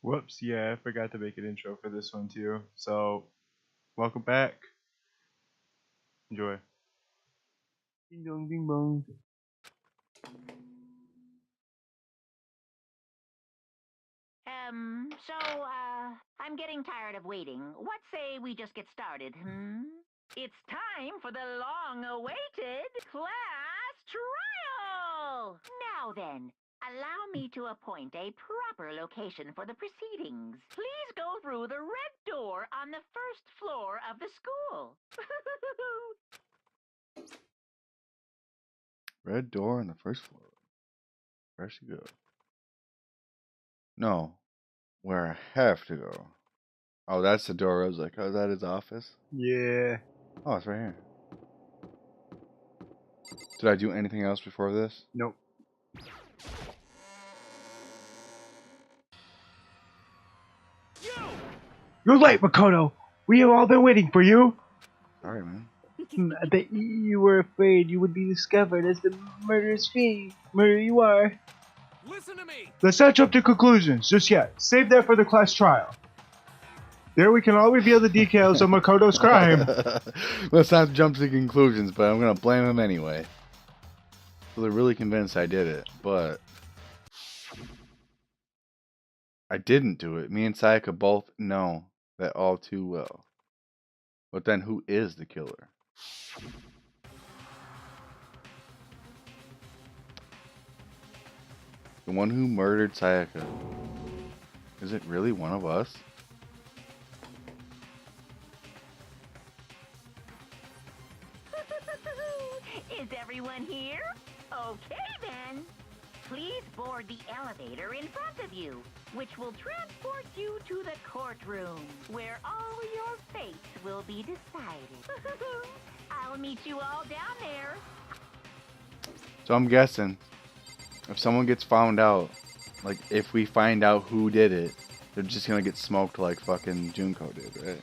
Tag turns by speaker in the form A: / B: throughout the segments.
A: Whoops, yeah, I forgot to make an intro for this one too. So, welcome back. Enjoy. Ding dong, ding dong.
B: I'm getting tired of waiting. What say we just get started, hmm? It's time for the long-awaited class trial! Now then, allow me to appoint a proper location for the proceedings. Please go through the red door on the first floor of the school.
C: Red door on the first floor. Where should go? No, where I have to go. Oh, that's the door. I was like, oh, is that his office?
A: Yeah.
C: Oh, it's right here. Did I do anything else before this?
A: Nope. You're late, Makoto. We have all been waiting for you.
C: Sorry, man.
A: That you were afraid you would be discovered as the murderous fiend. Murder you are.
D: Listen to me!
A: Let's not jump to conclusions just yet. Save that for the class trial. There we can all reveal the details of Makoto's crime.
C: Let's not jump to conclusions, but I'm gonna blame him anyway. So they're really convinced I did it, but I didn't do it. Me and Sayaka both know that all too well. But then who is the killer? The one who murdered Sayaka. Is it really one of us?
B: Is everyone here? Okay then. Please board the elevator in front of you, which will transport you to the courtroom, where all your fates will be decided. I'll meet you all down there.
C: So I'm guessing if someone gets found out, like if we find out who did it, they're just gonna get smoked like fucking Junko did, right?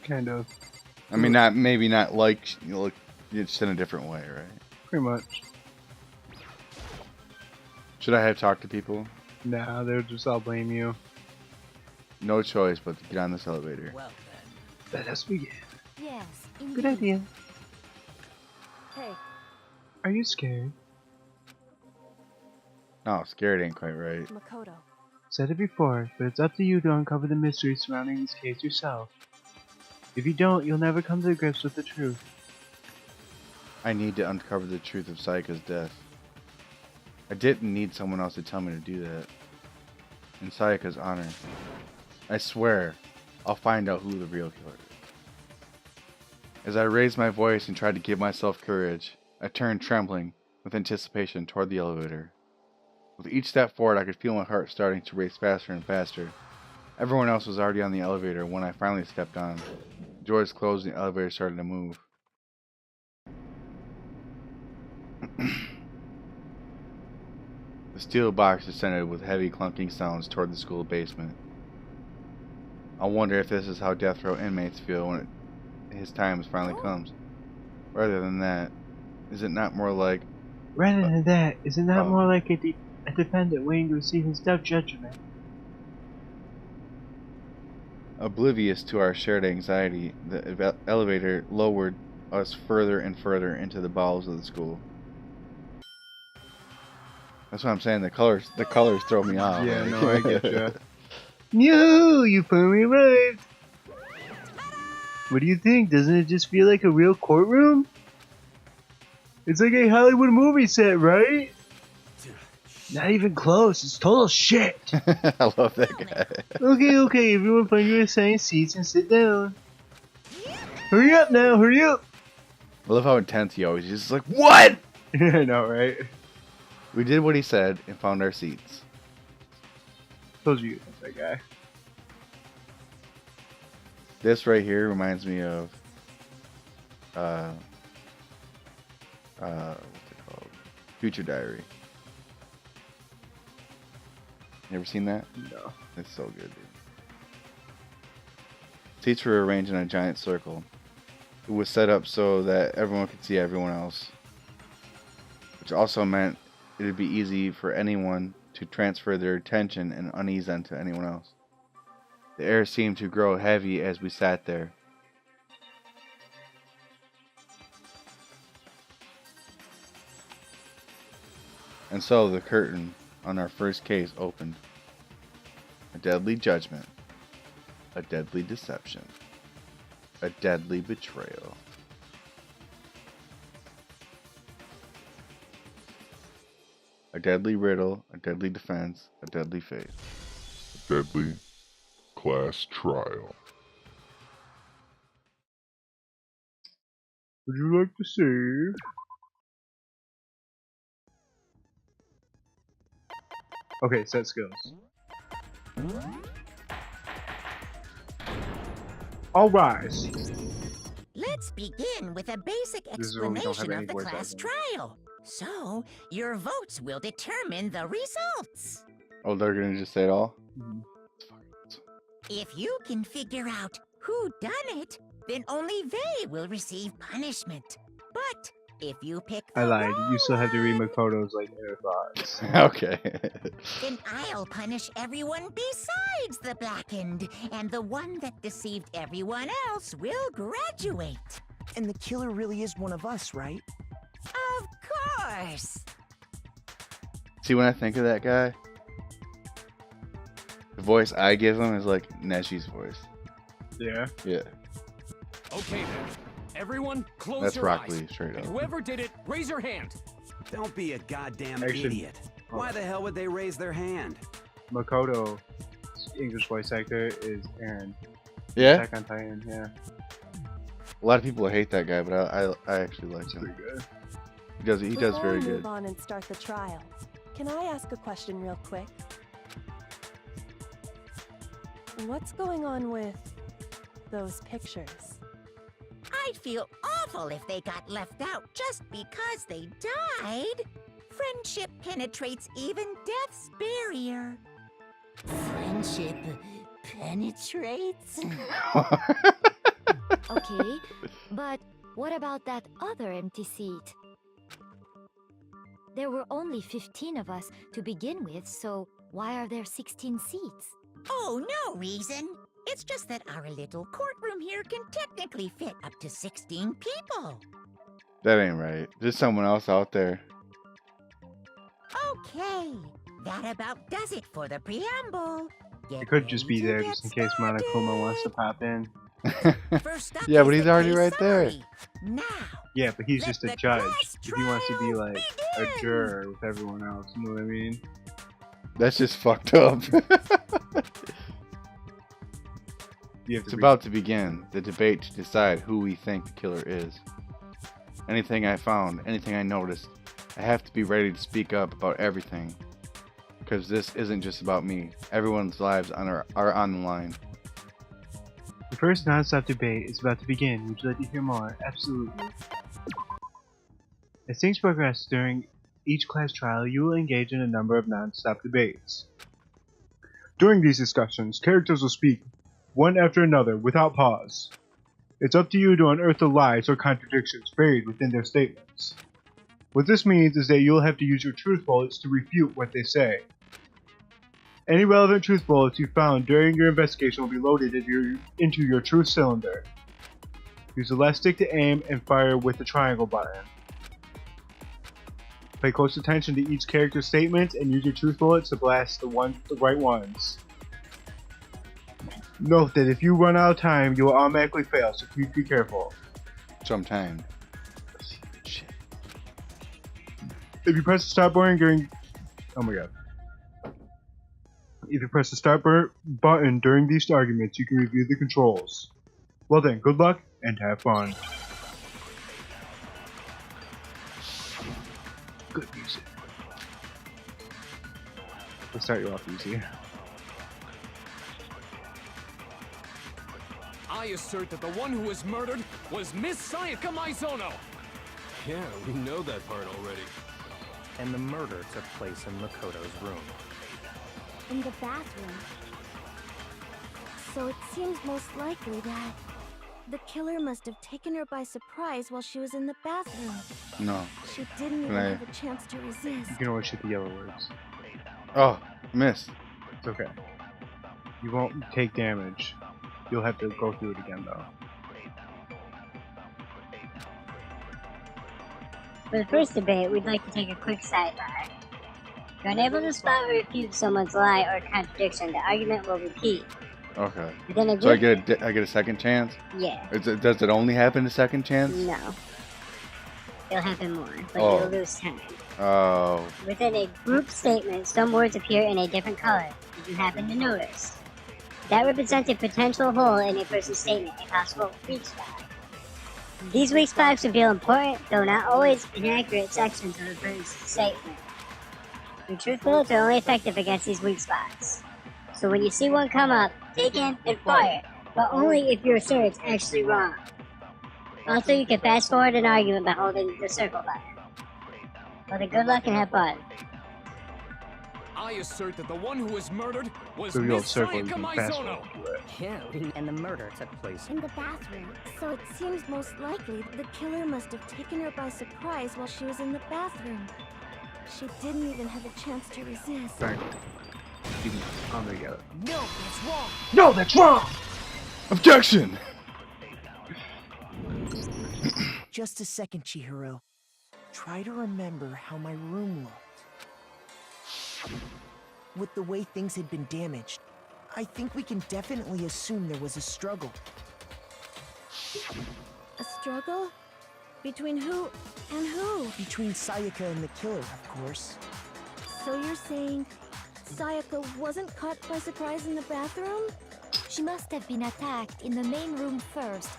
A: Kind of.
C: I mean, not maybe not like just in a different way, right?
A: Pretty much.
C: Should I have talked to people?
A: Nah, they'll just all blame you.
C: No choice but to get on this elevator.
D: Well then.
A: Let us begin.
E: Yes, indeed.
A: Good idea.
E: Hey,
A: Are you scared?
C: No, scared ain't quite right.
E: Makoto.
A: Said it before, but it's up to you to uncover the mystery surrounding this case yourself. If you don't, you'll never come to grips with the truth.
C: I need to uncover the truth of Sayaka's death. I didn't need someone else to tell me to do that. In Sayaka's honor, I swear, I'll find out who the real killer is. As I raised my voice and tried to give myself courage, I turned trembling with anticipation toward the elevator. With each step forward, I could feel my heart starting to race faster and faster. Everyone else was already on the elevator when I finally stepped on. The doors closed and the elevator started to move. The steel box descended with heavy clunking sounds toward the school basement. I wonder if this is how death row inmates feel when his time finally comes. Rather than that, is it not more like
A: Rather than that, is it not
C: Oh.
A: more like a defendant waiting to receive his death judgment?
C: oblivious to our shared anxiety, the elevator lowered us further and further into the bowels of the school. That's what I'm saying. The colors throw me off.
A: Yeah,
C: like.
A: no, I get ya. No, you finally arrived! What do you think? Doesn't it just feel like a real courtroom? It's like a Hollywood movie set, right? Not even close, it's total shit!
C: I love that guy.
A: Okay, everyone find your assigned seats and sit down. Hurry up now, hurry up!
C: I love how intense he always is. Just like, what?
A: I know, right?
C: We did what he said and found our seats.
A: Told you, that guy.
C: This right here reminds me of what's it called? Future Diary. You ever seen that?
A: No.
C: It's so good, dude. Seats were arranged in a giant circle. It was set up so that everyone could see everyone else, which also meant it would be easy for anyone to transfer their tension and unease onto anyone else. The air seemed to grow heavy as we sat there. And so the curtain on our first case opened. A deadly judgment. A deadly deception. A deadly betrayal. A deadly riddle, a deadly defense, a deadly fate.
F: Deadly class trial.
A: Would you like to save? Okay, set skills. All rise.
B: Let's begin with a basic
A: This is when we don't have
B: explanation
A: any
B: of the
A: voice
B: class
A: acting.
B: trial. So, your votes will determine the results.
C: Oh, they're gonna just say it all?
B: If you can figure out who done it, then only they will receive punishment. But if you pick the
A: I lied. You still have to read
B: wrong
A: Makoto's like inner thoughts.
C: Okay.
B: then I'll punish everyone besides the blackened, and the one that deceived everyone else will graduate.
G: And the killer really is one of us, right?
B: Of course.
C: See, when I think of that guy, the voice I give him is like Neshi's voice.
A: Yeah.
C: Yeah.
D: Okay then. Everyone, close
C: That's
D: your
C: Rock
D: eyes.
C: Lee, straight
D: And
C: up.
D: whoever did it, raise your hand.
H: Don't be a goddamn
A: Actually-
H: idiot. Why the hell would they raise their hand?
A: Makoto's English voice actor is Aaron.
C: Yeah?
A: Attack on Titan, yeah.
C: A lot of people hate that guy, but I actually like
A: It's
C: him.
A: pretty good.
C: He does
E: Before
C: very
E: we
C: good.
E: move on and start the trial, can I ask a question real quick? What's going on with those pictures?
B: I'd feel awful if they got left out just because they died. Friendship penetrates even death's barrier. Friendship penetrates?
E: Okay, but what about that other empty seat? There were only 15 of us to begin with, so why are there 16 seats?
B: Oh, no reason. It's just that our little courtroom here can technically fit up to 16 people.
C: That ain't right. There's someone else out there.
B: Okay, that about does it for the preamble.
A: It could just be there just in case Monokuma wants to pop in.
B: First up
C: Yeah,
B: is
C: but he's
B: the
C: already
B: case
C: right there.
B: summary. Now,
A: Yeah, but he's
B: let
A: just a
B: the
A: judge.
B: class
A: If he wants to be
B: trial
A: like a
B: begin.
A: juror with everyone else, you know what I mean?
C: That's just fucked up.
A: You have
C: It's
A: to
C: about to begin the debate to decide who we think the killer is. Anything I found, anything I noticed, I have to be ready to speak up about everything. Because this isn't just about me. Everyone's lives are on the line.
A: The first non-stop debate is about to begin. Would you like to hear more? Absolutely. As things progress during each class trial, you will engage in a number of non-stop debates. During these discussions, characters will speak one after another without pause. It's up to you to unearth the lies or contradictions buried within their statements. What this means is that you'll have to use your truth bullets to refute what they say. Any relevant truth bullets you found during your investigation will be loaded into your truth cylinder. Use the left stick to aim and fire with the triangle button. Pay close attention to each character's statements and use your truth bullets to blast the right ones. Note that if you run out of time, you will automatically fail, so please be careful.
C: Sometime. Shit.
A: If you press the start button during... Oh my god. If you press the start button during these arguments, you can review the controls. Well then, good luck and have fun. Good music. Let's start you off easy.
D: I assert that the one who was murdered was Miss Sayaka Maizono.
I: Yeah, we know that part already.
J: And the murder took place in Makoto's room.
E: In the bathroom. So it seems most likely that the killer must have taken her by surprise while she was in the bathroom.
C: No.
E: She didn't even
C: Can I-
E: have a chance to resist.
A: You can always shoot the yellow words.
C: Oh, missed.
A: It's okay. You won't take damage. You'll have to go through it again though.
K: For the first debate, we'd like to take a quick sidebar. If you're unable to spot or refute someone's lie or contradiction, the argument will repeat.
C: Okay.
K: Within a
C: So I
K: group-
C: get a second chance?
K: Yeah.
C: Does it only happen a second chance?
K: No. It'll happen more, but
C: Oh.
K: you'll lose time.
C: Oh.
K: Within a group statement, some words appear in a different color. Did you happen to notice? That represents a potential hole in a person's statement, a possible weak spot. These weak spots reveal important, though not always inaccurate, sections of a person's statement. The truth bullets are only effective against these weak spots. So when you see one come up, take in and fire, but only if you're sure it's actually wrong. Also, you can fast forward an argument by holding the circle button. Well, then good luck and have fun.
D: I assert that the one who was murdered was
A: So you'll
D: Miss
A: circle, you
D: Sayaka
A: can fast
D: Mizono.
A: forward to it.
J: Yeah, and the murder took place
E: In the bathroom. So it seems most likely the killer must have taken her by surprise while she was in the bathroom. She didn't even have a chance to resist.
A: Fine. I'm gonna get it.
G: No, that's wrong.
A: No, that's wrong!
C: Objection!
G: Just a second, Chihiro. Try to remember how my room looked. With the way things had been damaged, I think we can definitely assume there was a struggle.
E: A struggle? Between who and who?
G: Between Sayaka and the killer, of course.
E: So you're saying Sayaka wasn't caught by surprise in the bathroom?
L: She must have been attacked in the main room first.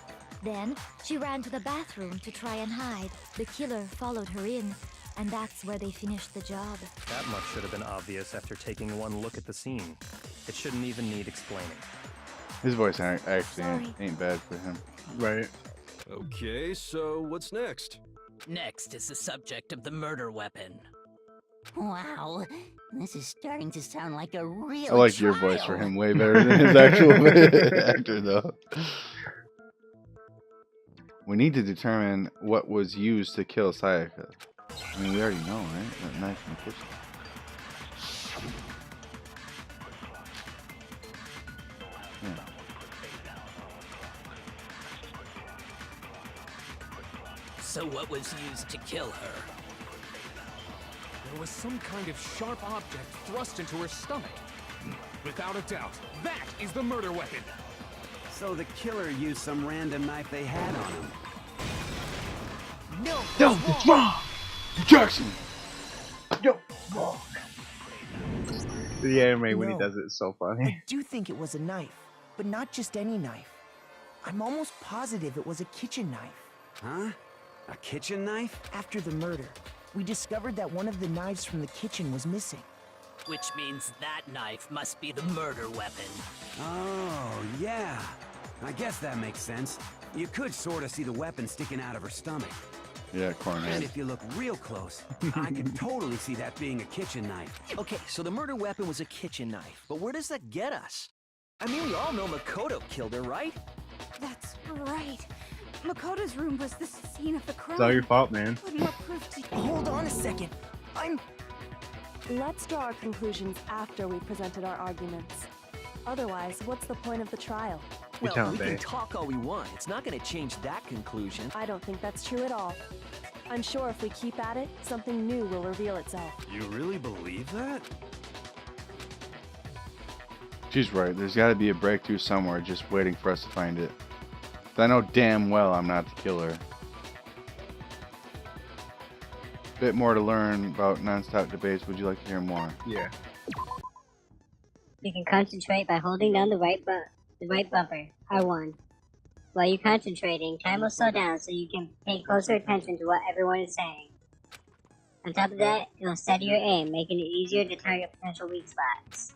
L: Then, she ran to the bathroom to try and hide. The killer followed her in, and that's where they finished the job.
J: That much should have been obvious after taking one look at the scene. It shouldn't even need explaining.
C: His voice actually ain't bad for him.
A: Right.
I: Okay, so what's next?
M: Next is the subject of the murder weapon.
B: Wow, this is starting to sound like a real
C: I like your voice for him way better than his actual actor, though. We need to determine what was used to kill Sayaka. I mean, we already know, right? That knife in the kitchen. Yeah.
M: So what was used to kill her?
D: There was some kind of sharp object thrust into her stomach. Without a doubt, that is the murder weapon.
H: So the killer used some random knife they had on him.
G: No,
A: No, it's wrong!
C: Objection!
A: No, wrong. The anime when he
G: No.
A: does it is so
G: I
A: funny.
G: do think it was a knife, but not just any knife. I'm almost positive it was a kitchen knife.
H: Huh? A kitchen knife?
G: After the murder, we discovered that one of the knives from the kitchen was missing.
M: Which means that knife must be the murder weapon.
H: Oh, yeah. I guess that makes sense. You could sort of see the weapon sticking out of her stomach.
C: Yeah,
H: And
C: cornhead.
H: if you look real close, I can totally see that being a kitchen knife.
N: Okay, so the murder weapon was a kitchen knife, but where does that get us? I mean, we all know Makoto killed her, right?
O: That's right. Makoto's room was the scene of the crime.
A: It's all your fault, man.
O: What more proof do you...
G: Hold on a second.
P: Let's draw our conclusions after we've presented our arguments. Otherwise, what's the point of the trial?
N: Well, we can talk all we want. It's not going to change that conclusion.
P: I don't think that's true at all. I'm sure if we keep at it, something new will reveal itself.
I: You really believe that?
C: She's right. There's got to be a breakthrough somewhere just waiting for us to find it. I know damn well I'm not the killer. Bit more to learn about non-stop debates. Would you like to hear more?
A: Yeah.
K: You can concentrate by holding down the right bumper, R1. While you're concentrating, time will slow down so you can pay closer attention to what everyone is saying. On top of that, it will steady your aim, making it easier to target potential weak spots.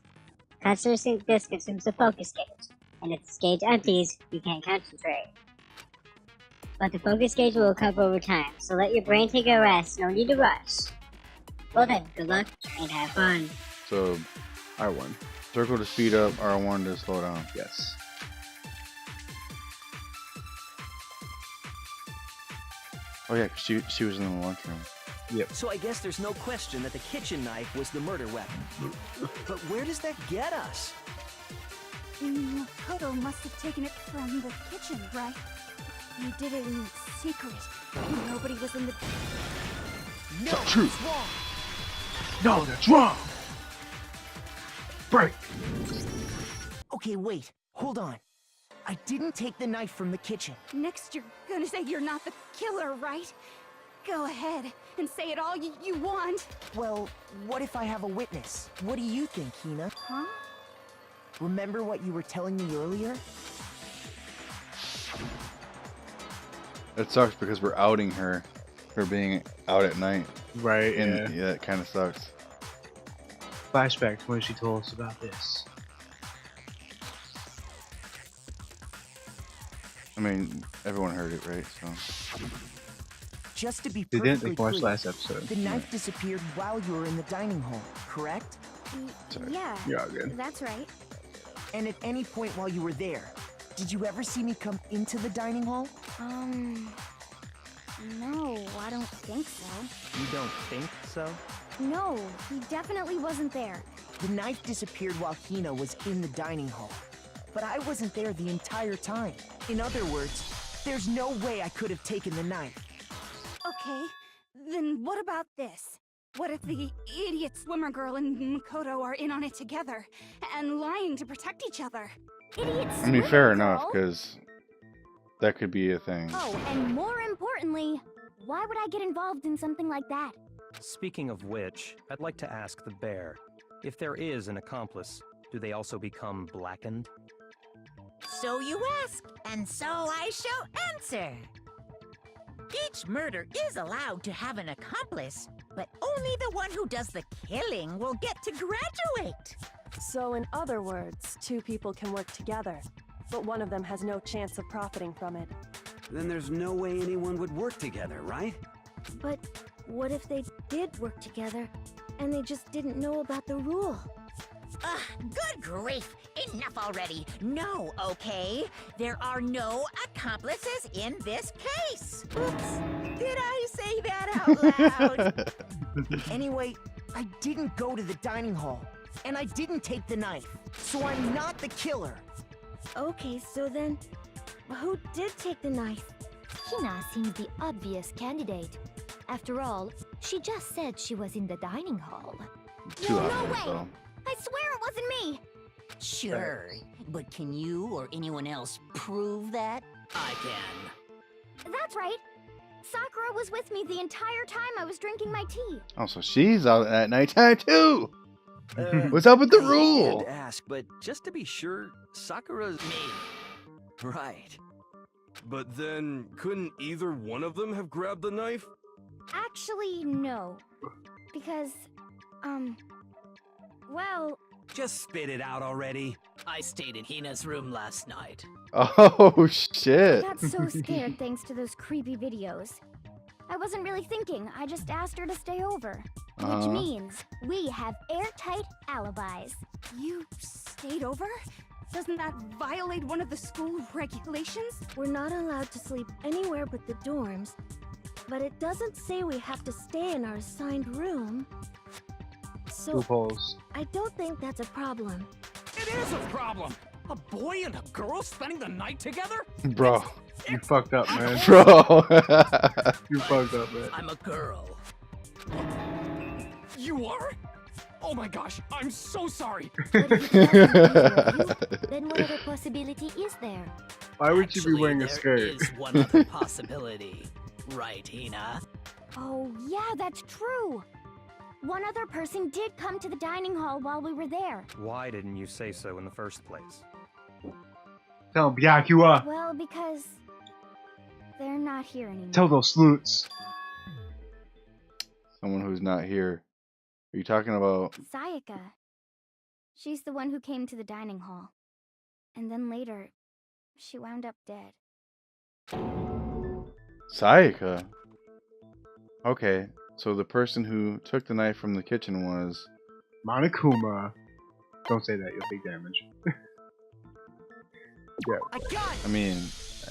K: Concentrating this consumes the focus gauge, and if this gauge empties, you can't concentrate. But the focus gauge will recover over time, so let your brain take a rest, no need to rush. Well then, good luck, and have fun.
C: So, R1. Circle to speed up, R1 to slow down.
A: Yes.
C: Oh yeah, 'cause she was in the lunchroom.
A: Yep.
N: So I guess there's no question that the kitchen knife was the murder weapon. But where does that get us?
O: Makoto must have taken it from the kitchen, right? You did it in secret. Nobody was in the...
A: No, that's true.
O: That's wrong.
A: No, that's wrong. Break.
G: Okay, wait. Hold on. I didn't take the knife from the kitchen.
O: Next you're gonna say you're not the killer, right? Go ahead and say it all you want.
G: Well, what if I have a witness? What do you think, Hina?
O: Huh?
G: Remember what you were telling me earlier?
C: It sucks because we're outing her for being out at night.
A: Right,
C: and yeah, it kind of sucks.
A: Flashback to when she told us about this.
C: I mean, everyone heard it, right? So.
G: Just to be
A: They didn't
G: perfectly
A: watch
G: clear,
A: last episode.
G: the knife disappeared while you were in the dining hall, correct?
E: Yeah,
A: You're all good.
E: that's right.
G: And at any point while you were there, did you ever see me come into the dining hall?
E: No, I don't think so.
J: You don't think so?
E: No, he definitely wasn't there.
G: The knife disappeared while Hina was in the dining hall. But I wasn't there the entire time. In other words, there's no way I could have taken the knife.
O: Okay, then what about this? What if the idiot swimmer girl and Makoto are in on it together and lying to protect each other?
E: Idiot
C: I mean, fair
E: swimmer
C: enough,
E: girl?
C: because that could be a thing.
E: Oh, and more importantly, why would I get involved in something like that?
J: Speaking of which, I'd like to ask the bear, if there is an accomplice, do they also become blackened?
B: So you ask, and so I shall answer. Each murder is allowed to have an accomplice, but only the one who does the killing will get to graduate.
P: So in other words, two people can work together, but one of them has no chance of profiting from it.
H: Then there's no way anyone would work together, right?
E: But what if they did work together and they just didn't know about the rule?
B: Ugh, good grief! Enough already! No, okay? There are no accomplices in this case! Oops! Did I say that out loud?
G: Anyway, I didn't go to the dining hall, and I didn't take the knife, so I'm not the killer.
E: Okay, so then, who did take the knife?
L: Hina seems the obvious candidate. After all, she just said she was in the dining hall.
C: Too
E: no
C: obvious,
E: way!
C: though.
E: I swear it wasn't me!
M: Sure, but can you or anyone else prove that? I can.
E: That's right. Sakura was with me the entire time I was drinking my tea.
C: Oh, so she's out at nighttime too. What's up with the
N: I
C: rule?
N: hate to ask, but just to be sure, Sakura's
M: Me.
N: right.
I: But then, couldn't either one of them have grabbed the knife?
E: Actually, no. Because, well...
H: Just spit it out already.
M: I stayed in Hina's room last night.
C: Oh
E: I
C: shit!
E: got so scared thanks to those creepy videos. I wasn't really thinking, I just asked her to stay over. Which means we have airtight alibis.
O: You stayed over? Doesn't that violate one of the school regulations?
E: We're not allowed to sleep anywhere but the dorms, but it doesn't say we have to stay in our assigned room. So,
A: Loopholes.
E: I don't think that's a problem.
D: It is a problem! A boy and a girl spending the night together?
C: Bro.
A: You fucked up, man.
C: Bro.
A: You fucked up, man.
M: I'm a girl.
D: You are? Oh my gosh, I'm so sorry!
L: But if it doesn't either of you, then what other possibility is there?
A: Why would you be
M: Actually,
A: wearing a
M: there
A: skirt?
M: is one other possibility. Right, Hina?
E: Oh, yeah, that's true. One other person did come to the dining hall while we were there.
J: Why didn't you say so in the first place?
A: Tell him, Byakuya.
E: Well, because they're not here anymore.
A: Tell those sleuths.
C: Someone who's not here. Are you talking about?
E: Sayaka. She's the one who came to the dining hall. And then later, she wound up dead.
C: Sayaka? Okay, so the person who took the knife from the kitchen was...
A: Monokuma. Don't say that, you'll take damage. Yeah.
G: I got it!
C: I mean,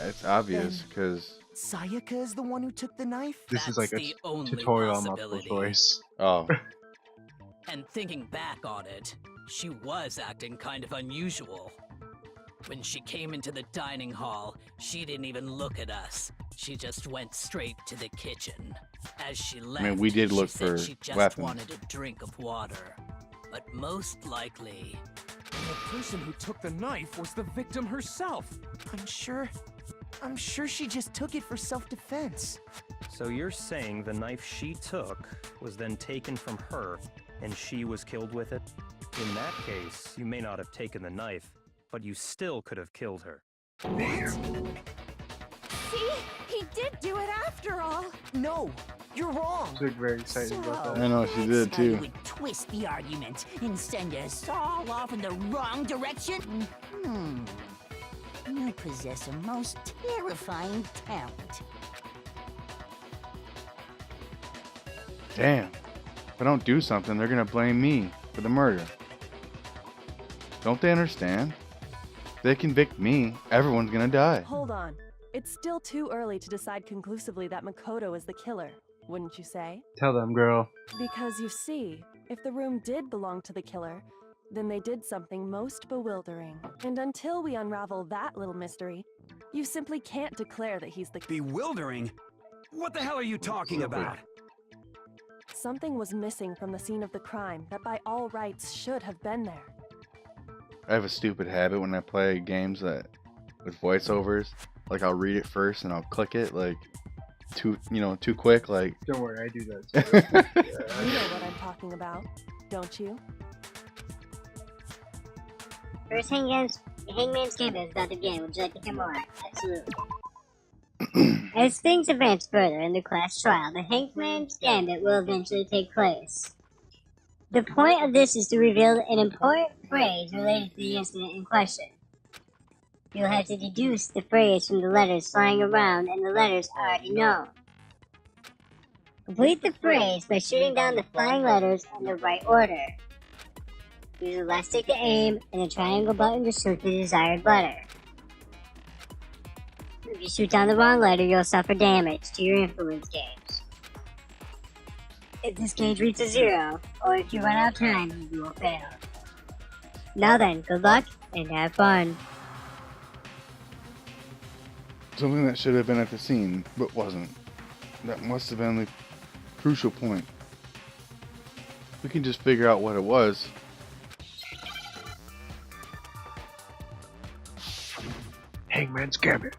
C: it's obvious, because...
G: Sayaka is the one who took the knife?
A: This is like a
M: the only
A: tutorial on multiple
M: possibility.
A: choice.
C: Oh.
M: And thinking back on it, she was acting kind of unusual. When she came into the dining hall, she didn't even look at us. She just went straight to the kitchen. As she left,
C: I mean, we did look
M: she said
C: for
M: she just
C: weapons.
M: wanted a drink of water. But most likely,
D: The person who took the knife was the victim herself.
G: I'm sure she just took it for self-defense.
J: So you're saying the knife she took was then taken from her, and she was killed with it? In that case, you may not have taken the knife, but you still could have killed her.
O: See? He did do it after all.
G: No, you're wrong.
A: She's very excited about that.
C: I know she did
M: how you
C: too.
M: would twist the argument and send us all off in the wrong direction? You possess a most terrifying talent.
C: Damn. If I don't do something, they're gonna blame me for the murder. Don't they understand? If they convict me, everyone's gonna die.
P: Hold on. It's still too early to decide conclusively that Makoto is the killer, wouldn't you say?
A: Tell them, girl.
P: Because you see, if the room did belong to the killer, then they did something most bewildering. And until we unravel that little mystery, you simply can't declare that he's the
H: Bewildering? What the hell are you talking about?
P: Something was missing from the scene of the crime that by all rights should have been there.
C: I have a stupid habit when I play games that with voiceovers. Like I'll read it first and I'll click it like too quick. Like
A: Don't worry, I do that too.
P: You know what I'm talking about, don't you?
K: First Hangman's Gambit is about to begin. Would you like to hear more? Absolutely. As things advance further in the class trial, the Hangman's Gambit will eventually take place. The point of this is to reveal an important phrase related to the incident in question. You'll have to deduce the phrase from the letters flying around, and the letters are already known. Complete the phrase by shooting down the flying letters in the right order. Use the left stick to aim, and the triangle button to shoot the desired letter. If you shoot down the wrong letter, you'll suffer damage to your influence gauge. If this gauge reaches 0, or if you run out of time, you will fail. Now then, good luck, and have fun.
C: something that should have been at the scene, but wasn't. That must have been the crucial point. We can just figure out what it was.
A: Hangman's Gambit.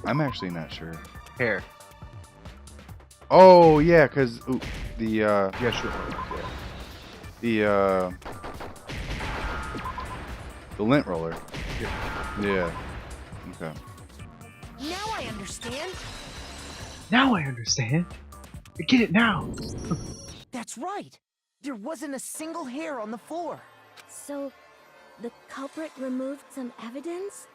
C: I'm actually not sure.
A: Hair.
C: Oh yeah, cause the
A: yeah, sure.
C: The lint roller. Yeah. Okay.
G: Now I understand.
A: Now I understand. I get it now.
G: That's right. There wasn't a single hair on the floor.
E: So, the culprit removed some evidence?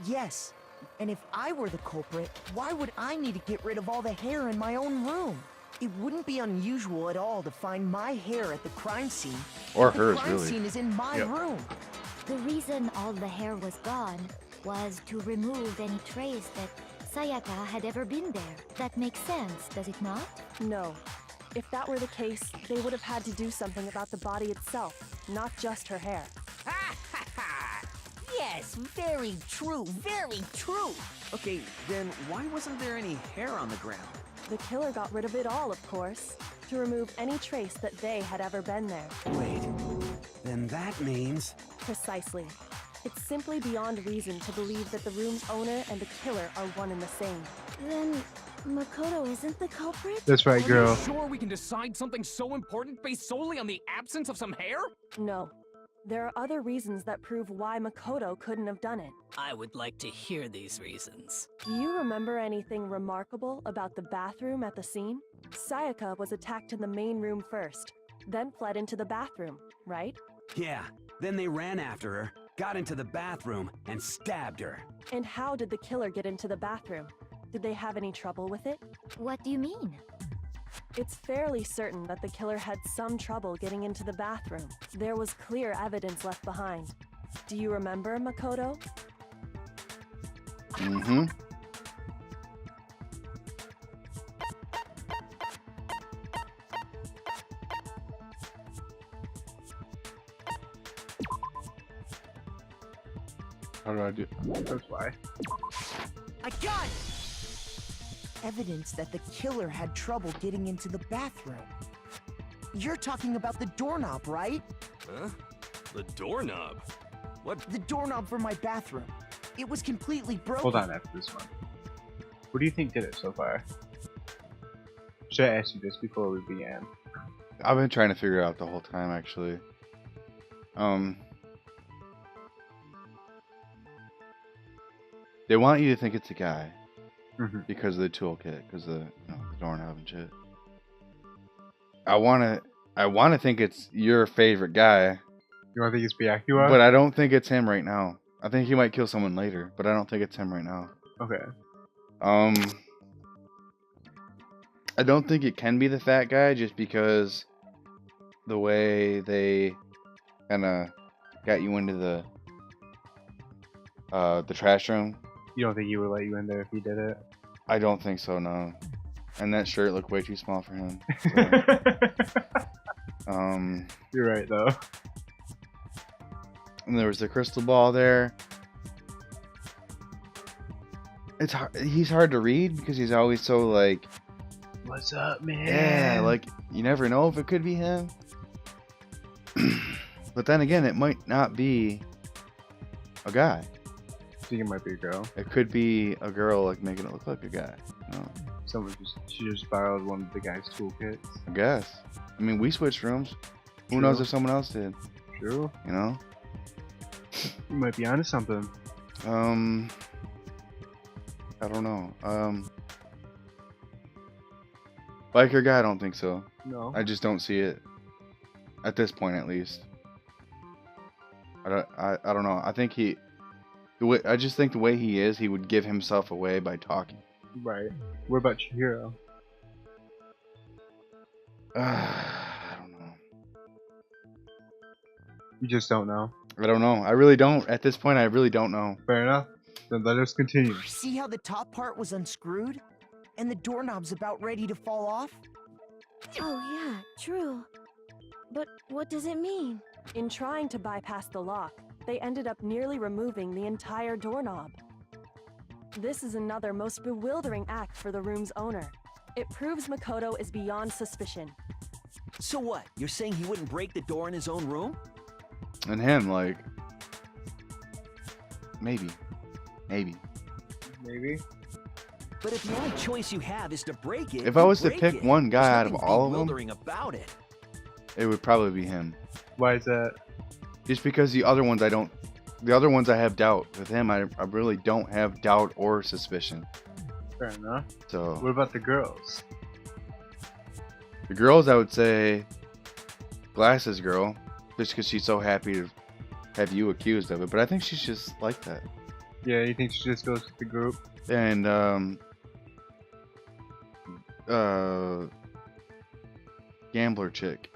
G: Yes. And if I were the culprit, why would I need to get rid of all the hair in my own room? It wouldn't be unusual at all to find my hair at the crime scene.
C: Or
G: The
C: hers,
G: crime
C: really.
G: scene is in my room.
L: The reason all the hair was gone was to remove any trace that Sayaka had ever been there. That makes sense, does it not?
P: No. If that were the case, they would have had to do something about the body itself, not just her hair.
M: Yes, very true, very true.
N: Okay, then why wasn't there any hair on the ground?
P: The killer got rid of it all, of course, to remove any trace that they had ever been there.
H: Wait, then that means...
P: Precisely. It's simply beyond reason to believe that the room's owner and the killer are one and the same.
E: Then, Makoto isn't the culprit?
A: That's right,
D: Are
A: girl.
D: you sure we can decide something so important based solely on the absence of some hair?
P: No. There are other reasons that prove why Makoto couldn't have done it.
M: I would like to hear these reasons.
P: Do you remember anything remarkable about the bathroom at the scene? Sayaka was attacked in the main room first, then fled into the bathroom, right?
H: Yeah, then they ran after her, got into the bathroom, and stabbed her.
P: And how did the killer get into the bathroom? Did they have any trouble with it?
L: What do you mean?
P: It's fairly certain that the killer had some trouble getting into the bathroom. There was clear evidence left behind. Do you remember, Makoto?
C: Mm-hmm. How do I do?
A: That's why.
G: I got it! Evidence that the killer had trouble getting into the bathroom. You're talking about the doorknob, right?
I: Huh? The doorknob? What?
G: The doorknob for my bathroom. It was completely broken.
A: Hold on after this one. What do you think did it so far? Should I ask you this before we began?
C: I've been trying to figure it out the whole time, actually. They want you to think it's a guy because of the toolkit, because of the doorknob and shit. I wanna think it's your favorite guy.
A: You wanna think it's Byakuya?
C: But I don't think it's him right now. I think he might kill someone later, but I don't think it's him right now.
A: Okay.
C: I don't think it can be the fat guy just because the way they kind of got you into the trash room.
A: You don't think he would let you in there if he did it?
C: I don't think so, no. And that shirt looked way too small for him. So.
A: You're right, though.
C: And there was the crystal ball there. It's hard. He's hard to read because he's always so like,
A: "What's up, man?"
C: Yeah, like you never know if it could be him. But then again, it might not be a guy.
A: I think it might be a girl.
C: It could be a girl, like making it look like a guy. No.
A: She just borrowed one of the guy's toolkits.
C: I guess. I mean, we switched rooms. Who knows if someone else did?
A: True.
C: You know.
A: You might be onto something.
C: I don't know. Biker guy, I don't think so.
A: No.
C: I just don't see it. At this point, at least. I don't know. I think I just think the way he is, he would give himself away by talking.
A: Right. What about Chihiro?
C: I don't know.
A: You just don't know?
C: I don't know. I really don't. At this point, I really don't know.
A: Fair enough. Then let us continue.
G: See how the top part was unscrewed? And the doorknob's about ready to fall off?
E: Oh yeah, true. But what does it mean?
P: In trying to bypass the lock, they ended up nearly removing the entire doorknob. This is another most bewildering act for the room's owner. It proves Makoto is beyond suspicion.
N: So what? You're saying he wouldn't break the door in his own room?
C: And him, like... Maybe.
N: But if the only choice you have is to break it,
C: if I was to pick one guy out of all of them,
N: about it.
C: It would probably be him.
A: Why is that?
C: Just because the other ones I have doubt. With him, I really don't have doubt or suspicion.
A: Fair enough.
C: So.
A: What about the girls?
C: The girls, I would say, Glasses girl, just because she's so happy to have you accused of it. But I think she's just like that.
A: Yeah, you think she just goes with the group?
C: And gambler chick.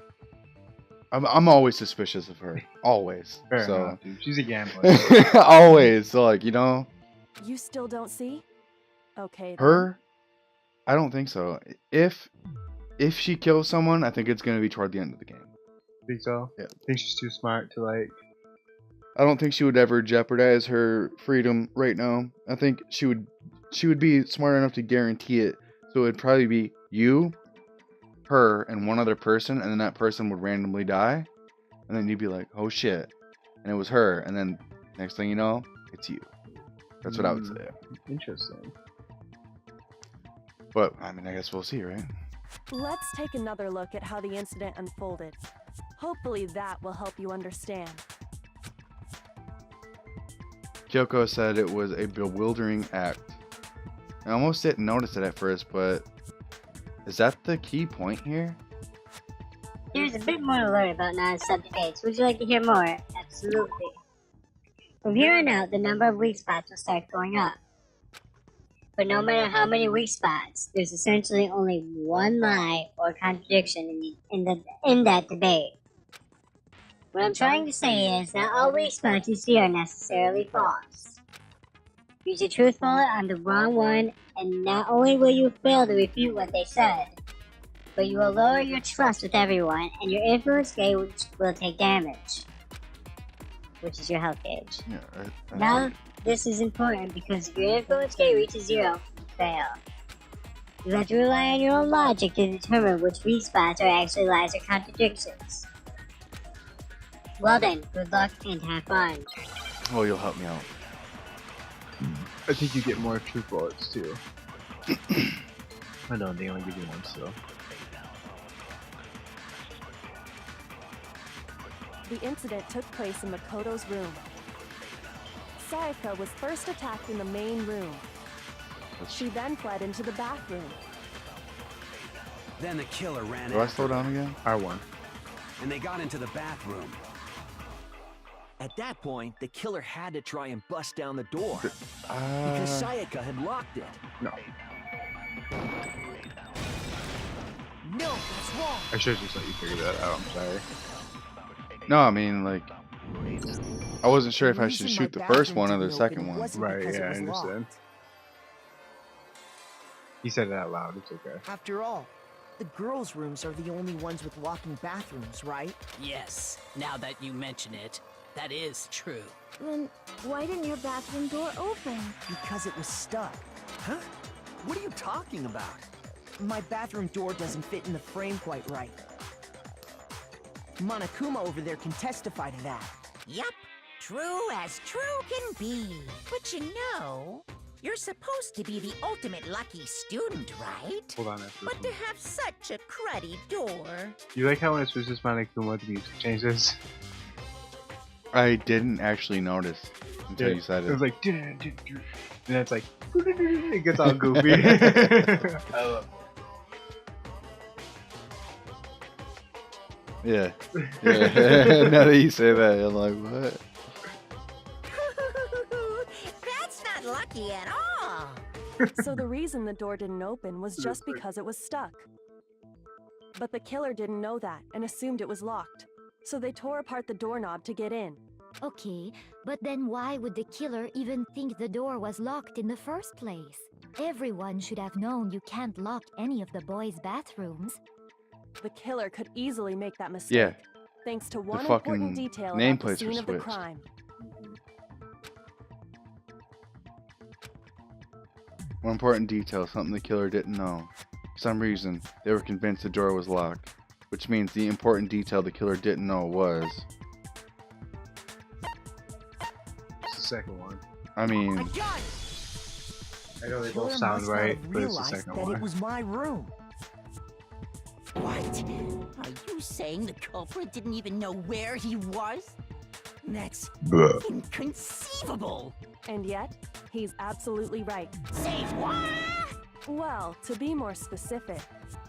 C: I'm always suspicious of her. Always.
A: Fair
C: so
A: enough, dude. She's a gambler.
C: Always. So like, you know.
P: You still don't see? Okay. Then.
C: Her? I don't think so. If she kills someone, I think it's gonna be toward the end of the game.
A: Think so?
C: Yeah.
A: Think she's too smart to like.
C: I don't think she would ever jeopardize her freedom right now. I think she would be smart enough to guarantee it. So it'd probably be you, her, and one other person, and then that person would randomly die, and then you'd be like, oh shit, and it was her, and then next thing you know, it's you. That's what I would say.
A: Interesting.
C: But I mean, I guess we'll see, right?
P: Let's take another look at how the incident unfolded. Hopefully that will help you understand.
C: Kyoko said it was a bewildering act. I almost didn't notice it at first, but is that the key point here?
K: There's a bit more to learn about non-sub fates. Would you like to hear more? Absolutely. From here on out, the number of weak spots will start going up. But no matter how many weak spots, there's essentially only one lie or contradiction in that debate. What I'm trying to say is, not all weak spots you see are necessarily false. If you're truthful on the wrong one, and not only will you fail to refute what they said, but you will lower your trust with everyone, and your influence gauge will take damage. which is your health gauge.
C: Yeah,
K: Now, this is important because if your influence gauge reaches 0, you fail. You have to rely on your own logic to determine which weak spots are actually lies or contradictions. Well then, good luck and have fun.
C: Oh, you'll help me out.
A: I think you get more true bullets too. I know they only give you one still.
P: The incident took place in Makoto's room. Sayaka was first attacked in the main room. She then fled into the bathroom.
H: Then the killer ran
C: Do I
H: after
C: slow
H: her,
C: down again?
A: R1.
H: and they got into the bathroom.
N: At that point, the killer had to try and bust down the door. Because
C: Uh,
N: Sayaka had locked it.
A: No.
G: No, that's wrong.
A: I should just let you figure that out. I'm sorry.
C: no, I mean, like, I wasn't sure if
G: The
C: I should
G: reason my
C: shoot the first
G: bathroom
C: one or
G: didn't
C: the second
G: open
C: one.
G: wasn't
A: Right,
G: because it
A: yeah, I
G: was
A: understand.
G: locked.
A: He said it out loud. It's okay.
G: After all, the girls' rooms are the only ones with walking bathrooms, right?
M: Yes, now that you mention it, that is true.
E: Then why didn't your bathroom door open?
G: Because it was stuck.
N: Huh? What are you talking about?
G: My bathroom door doesn't fit in the frame quite right. Monokuma over there can testify to that.
B: Yup, true as true can be. But you know, you're supposed to be the ultimate lucky student, right?
A: Hold on after
B: But to have such a cruddy door.
A: You like how when it switches Monokuma, the music changes?
C: I didn't actually notice until
A: Yeah,
C: you said
A: It was
C: it.
A: like, and then it's like, it gets all goofy. I love
C: Yeah. Yeah. Now that you say that, I'm like, what?
B: That's not lucky at all.
P: So the reason the door didn't open was just because it was stuck. But the killer didn't know that and assumed it was locked. So they tore apart the doorknob to get in.
L: Okay, but then why would the killer even think the door was locked in the first place? Everyone should have known you can't lock any of the boys' bathrooms.
P: The killer could easily make that mistake.
C: Yeah.
P: Thanks to one
C: fucking
P: important detail about the
C: nameplates were
P: scene of the
C: switched.
P: crime.
C: One important detail, something the killer didn't know. For some reason, they were convinced the door was locked, which means the important detail the killer didn't know was...
A: It's the second one.
C: I mean...
A: I know they
G: Killer
A: both sound
G: must not
A: right,
G: have
A: but it's the
G: realized
A: second
G: that
A: one.
G: it was my room.
B: What? Are you saying the culprit didn't even know where he was? That's inconceivable.
P: And yet, he's absolutely right.
B: Say what?
P: Well, to be more specific,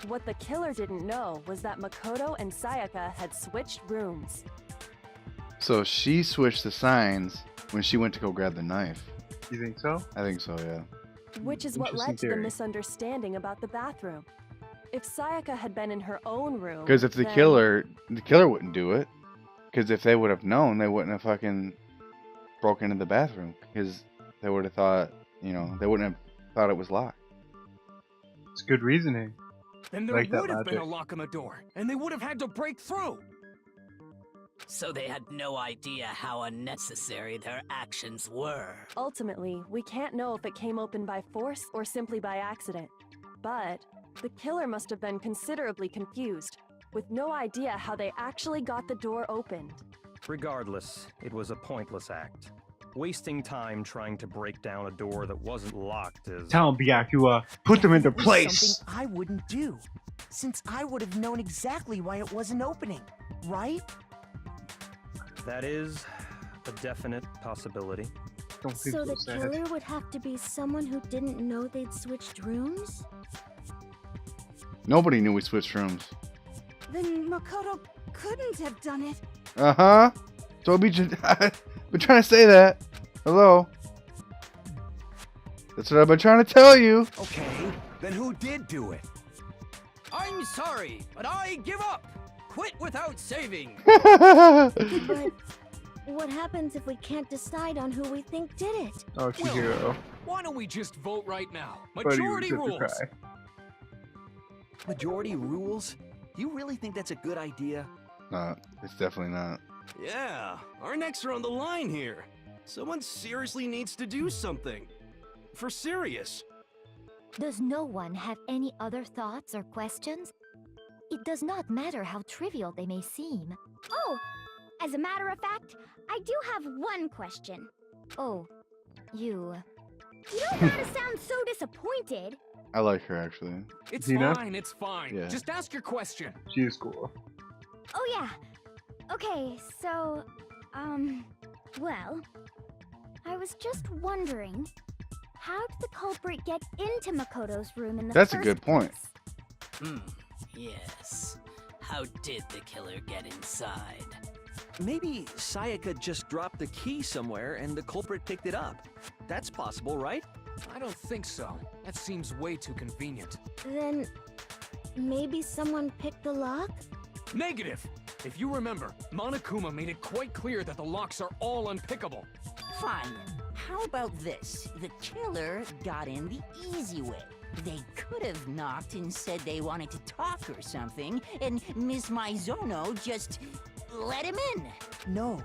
P: what the killer didn't know was that Makoto and Sayaka had switched rooms.
C: So she switched the signs when she went to go grab the knife.
A: You think so?
C: I think so, yeah.
P: Which is what
A: Interesting
P: led to the
A: theory.
P: misunderstanding about the bathroom. If Sayaka had been in her own room...
C: Because if the
P: then-
C: killer wouldn't do it. Because if they would have known, they wouldn't have fucking broken into the bathroom. Because they would have thought, you know, they wouldn't have thought it was locked.
A: It's good reasoning.
D: Then there
A: Like that
D: would have been a
A: logic.
D: lock on the door, and they would have had to break through.
M: So they had no idea how unnecessary their actions were.
P: Ultimately, we can't know if it came open by force or simply by accident. But the killer must have been considerably confused, with no idea how they actually got the door opened.
J: Regardless, it was a pointless act. Wasting time trying to break down a door that wasn't locked is...
A: Tell him, Byakuya, put them into
G: It was
A: place!
G: something I wouldn't do, since I would have known exactly why it wasn't opening, right?
J: That is a definite possibility.
A: Don't think
E: So the
A: sad.
E: killer would have to be someone who didn't know they'd switched rooms?
C: Nobody knew we switched rooms.
O: Then Makoto couldn't have done it.
C: Uh-huh. So I've been trying to say that. Hello. That's what I've been trying to tell you.
H: Okay, then who did do it?
D: I'm sorry, but I give up. Quit without saving.
E: But what happens if we can't decide on who we think did it?
A: Oh, Chihiro.
D: Why don't we just vote right now?
A: Buddy was
D: Majority
A: set to
D: rules.
A: cry.
N: Majority rules? Do you really think that's a good idea?
C: No, it's definitely not.
I: Yeah, our necks are on the line here. Someone seriously needs to do something. For serious.
L: Does no one have any other thoughts or questions? It does not matter how trivial they may seem.
Q: Oh, as a matter of fact, I do have one question.
L: Oh, you...
Q: You don't gotta sound so disappointed.
C: I like her, actually.
D: It's
A: Dina?
D: fine, it's fine.
C: Yeah.
D: Just ask your question.
A: She is cool.
Q: Oh yeah. Okay, so, well, I was just wondering, how did the culprit get into Makoto's room in the
C: That's a
Q: first
C: good point.
M: Hmm, yes. How did the killer get inside?
N: Maybe Sayaka just dropped the key somewhere and the culprit picked it up. That's possible, right?
D: I don't think so. That seems way too convenient.
E: Then maybe someone picked the lock?
D: Negative! If you remember, Monokuma made it quite clear that the locks are all unpickable.
B: Fine. How about this? The killer got in the easy way. They could have knocked and said they wanted to talk or something, and Miss Maizono just let him in.
G: No,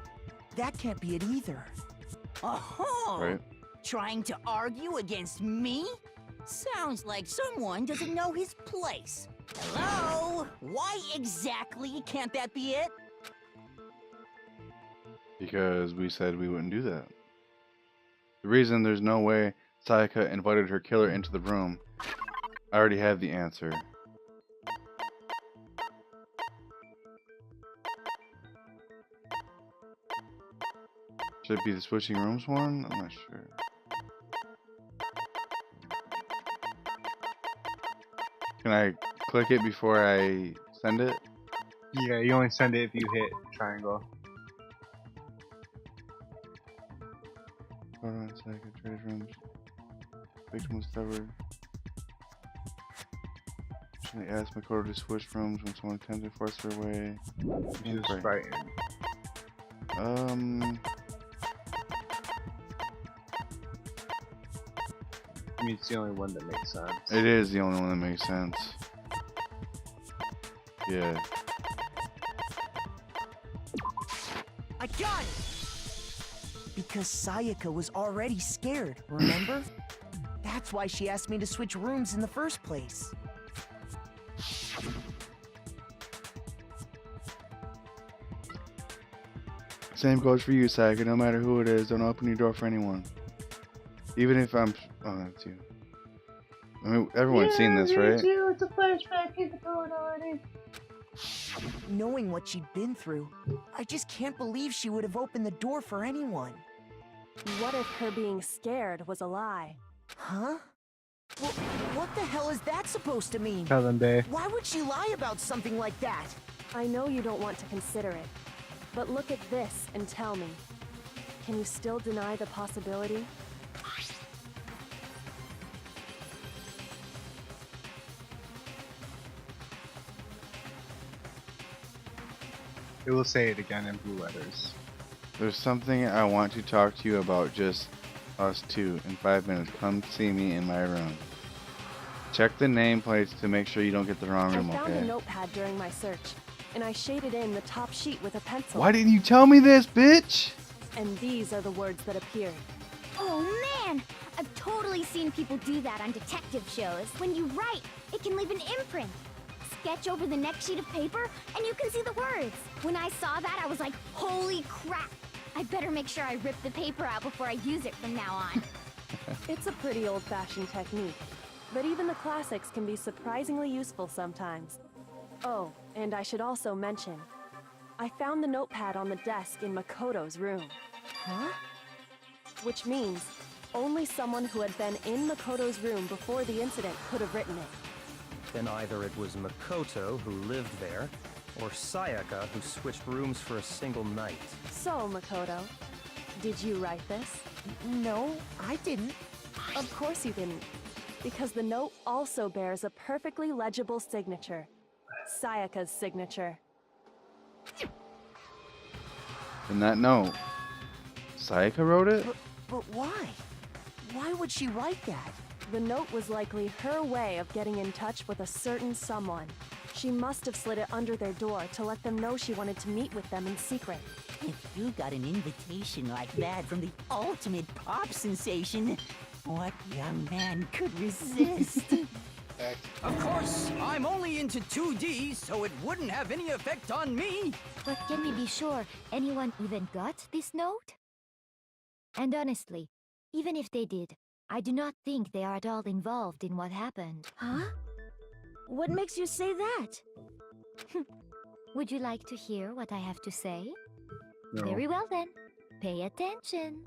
G: that can't be it either.
B: Oh,
C: Right.
B: Trying to argue against me? Sounds like someone doesn't know his place. Hello? Why exactly can't that be it?
C: Because we said we wouldn't do that. The reason there's no way Sayaka invited her killer into the room, I already have the answer. Should it be the switching rooms one? I'm not sure. Can I click it before I send it?
A: Yeah, you only send it if you hit triangle.
C: Hold on a second, trade rooms. Victim was severed. Should I ask Makoto to switch rooms when someone attempts to force her away?
A: She's frightened. I mean, it's the only one that makes sense.
C: It is the only one that makes sense. Yeah.
G: I got it! Because Sayaka was already scared, remember? That's why she asked me to switch rooms in the first place.
C: Same goes for you, Sayaka. No matter who it is, don't open your door for anyone. Even if I'm... Oh, that's you. I mean, everyone's seen this, right?
E: It's a flashback. Keep it going already.
G: Knowing what she'd been through, I just can't believe she would have opened the door for anyone.
P: What if her being scared was a lie?
G: Huh? Well, what the hell is that supposed to mean?
A: Tell them, babe.
G: Why would she lie about something like that?
P: I know you don't want to consider it, but look at this and tell me. Can you still deny the possibility?
A: It will say it again in blue letters.
C: There's something I want to talk to you about, just us two, in 5 minutes. Come see me in my room. Check the nameplates to make sure you don't get the wrong room,
P: I found
C: okay?
P: a notepad during my search, and I shaded in the top sheet with a pencil.
C: Why didn't you tell me this, bitch?
P: And these are the words that appeared.
Q: Oh man! I've totally seen people do that on detective shows. When you write, it can leave an imprint. Sketch over the next sheet of paper, and you can see the words. When I saw that, I was like, holy crap! I better make sure I rip the paper out before I use it from now on.
P: It's a pretty old-fashioned technique, but even the classics can be surprisingly useful sometimes. Oh, and I should also mention, I found the notepad on the desk in Makoto's room.
G: Huh?
P: Which means only someone who had been in Makoto's room before the incident could have written it.
J: Then either it was Makoto who lived there, or Sayaka who switched rooms for a single night.
P: So, Makoto, did you write this?
G: No, I didn't.
P: Of course you didn't, because the note also bears a perfectly legible signature. Sayaka's signature.
C: In that note, Sayaka wrote it?
G: But why? Why would she write that?
P: The note was likely her way of getting in touch with a certain someone. She must have slid it under their door to let them know she wanted to meet with them in secret.
B: If you got an invitation like that from the ultimate pop sensation, what young man could resist?
R: Of course, I'm only into 2D, so it wouldn't have any effect on me.
L: But can we be sure anyone even got this note? And honestly, even if they did, I do not think they are at all involved in what happened.
E: Huh? What makes you say that?
L: Would you like to hear what I have to say?
A: No.
L: Very well then. Pay attention.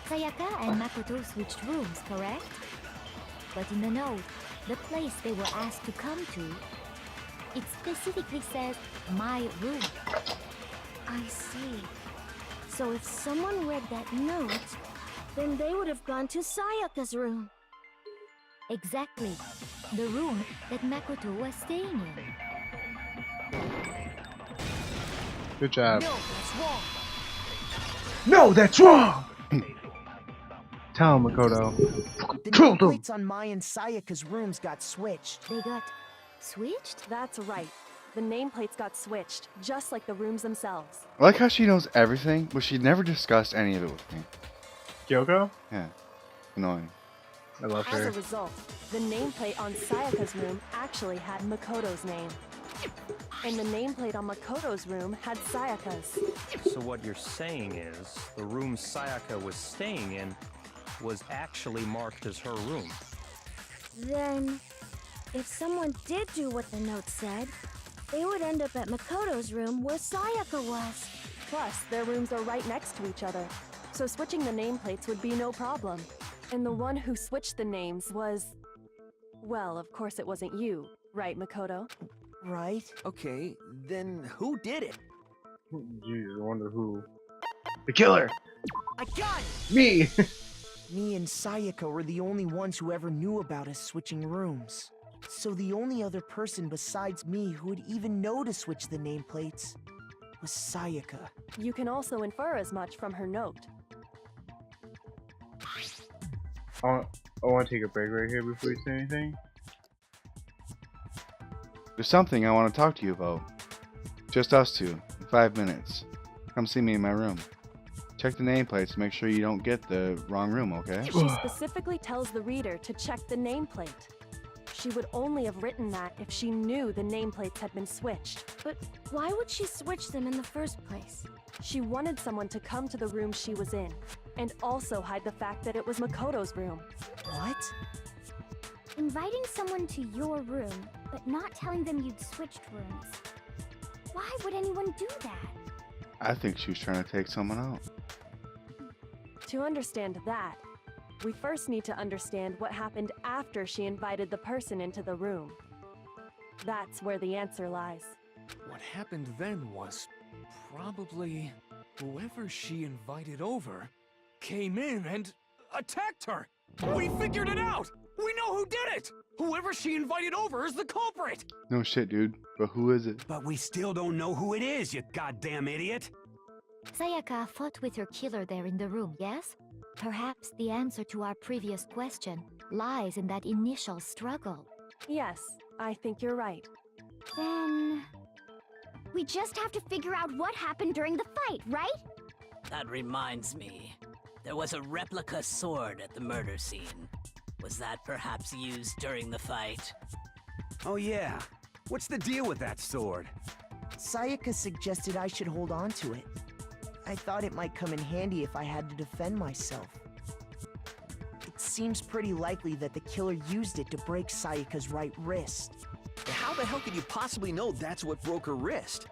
L: Sayaka and Makoto switched rooms, correct? But in the note, the place they were asked to come to, it specifically says, my room.
E: I see. So if someone read that note, then they would have gone to Sayaka's room.
L: Exactly. The room that Makoto was staying in.
A: Good job.
G: No, that's wrong.
A: No, that's wrong! Tell him, Makoto.
G: The nameplates on my and Sayaka's rooms got switched.
L: They got switched?
P: That's right. The nameplates got switched, just like the rooms themselves.
C: I like how she knows everything, but she never discussed any of it with me.
A: Kyoko?
C: Yeah. Annoying.
A: I love
P: As
A: her.
P: a result, the nameplate on Sayaka's room actually had Makoto's name. And the nameplate on Makoto's room had Sayaka's.
J: So what you're saying is, the room Sayaka was staying in was actually marked as her room.
E: Then, if someone did do what the note said, they would end up at Makoto's room where Sayaka was.
P: Plus, their rooms are right next to each other, so switching the nameplates would be no problem. And the one who switched the names was... Well, of course it wasn't you, right, Makoto?
G: Right?
N: Okay, then who did it?
A: Jeez, I wonder who. The killer!
G: I got it!
A: Me!
G: Me and Sayaka were the only ones who ever knew about us switching rooms. So the only other person besides me who would even know to switch the nameplates was Sayaka.
P: You can also infer as much from her note.
A: I want to take a break right here before you say anything.
C: There's something I want to talk to you about. Just us two, in 5 minutes. Come see me in my room. Check the nameplates to make sure you don't get the wrong room, okay?
P: She specifically tells the reader to check the nameplate. She would only have written that if she knew the nameplates had been switched.
E: But why would she switch them in the first place?
P: She wanted someone to come to the room she was in, and also hide the fact that it was Makoto's room.
G: What?
Q: Inviting someone to your room, but not telling them you'd switched rooms. Why would anyone do that?
C: I think she was trying to take someone out.
P: To understand that, we first need to understand what happened after she invited the person into the room. That's where the answer lies.
D: What happened then was probably whoever she invited over came in and attacked her. We figured it out! We know who did it! Whoever she invited over is the culprit!
C: No shit, dude. But who is it?
H: But we still don't know who it is, you goddamn idiot!
L: Sayaka fought with her killer there in the room, yes? Perhaps the answer to our previous question lies in that initial struggle.
P: Yes, I think you're right.
Q: Then... we just have to figure out what happened during the fight, right?
M: That reminds me. There was a replica sword at the murder scene. Was that perhaps used during the fight?
H: Oh yeah. What's the deal with that sword?
G: Sayaka suggested I should hold on to it. I thought it might come in handy if I had to defend myself. It seems pretty likely that the killer used it to break Sayaka's right wrist.
N: How the hell could you possibly know that's what broke her wrist?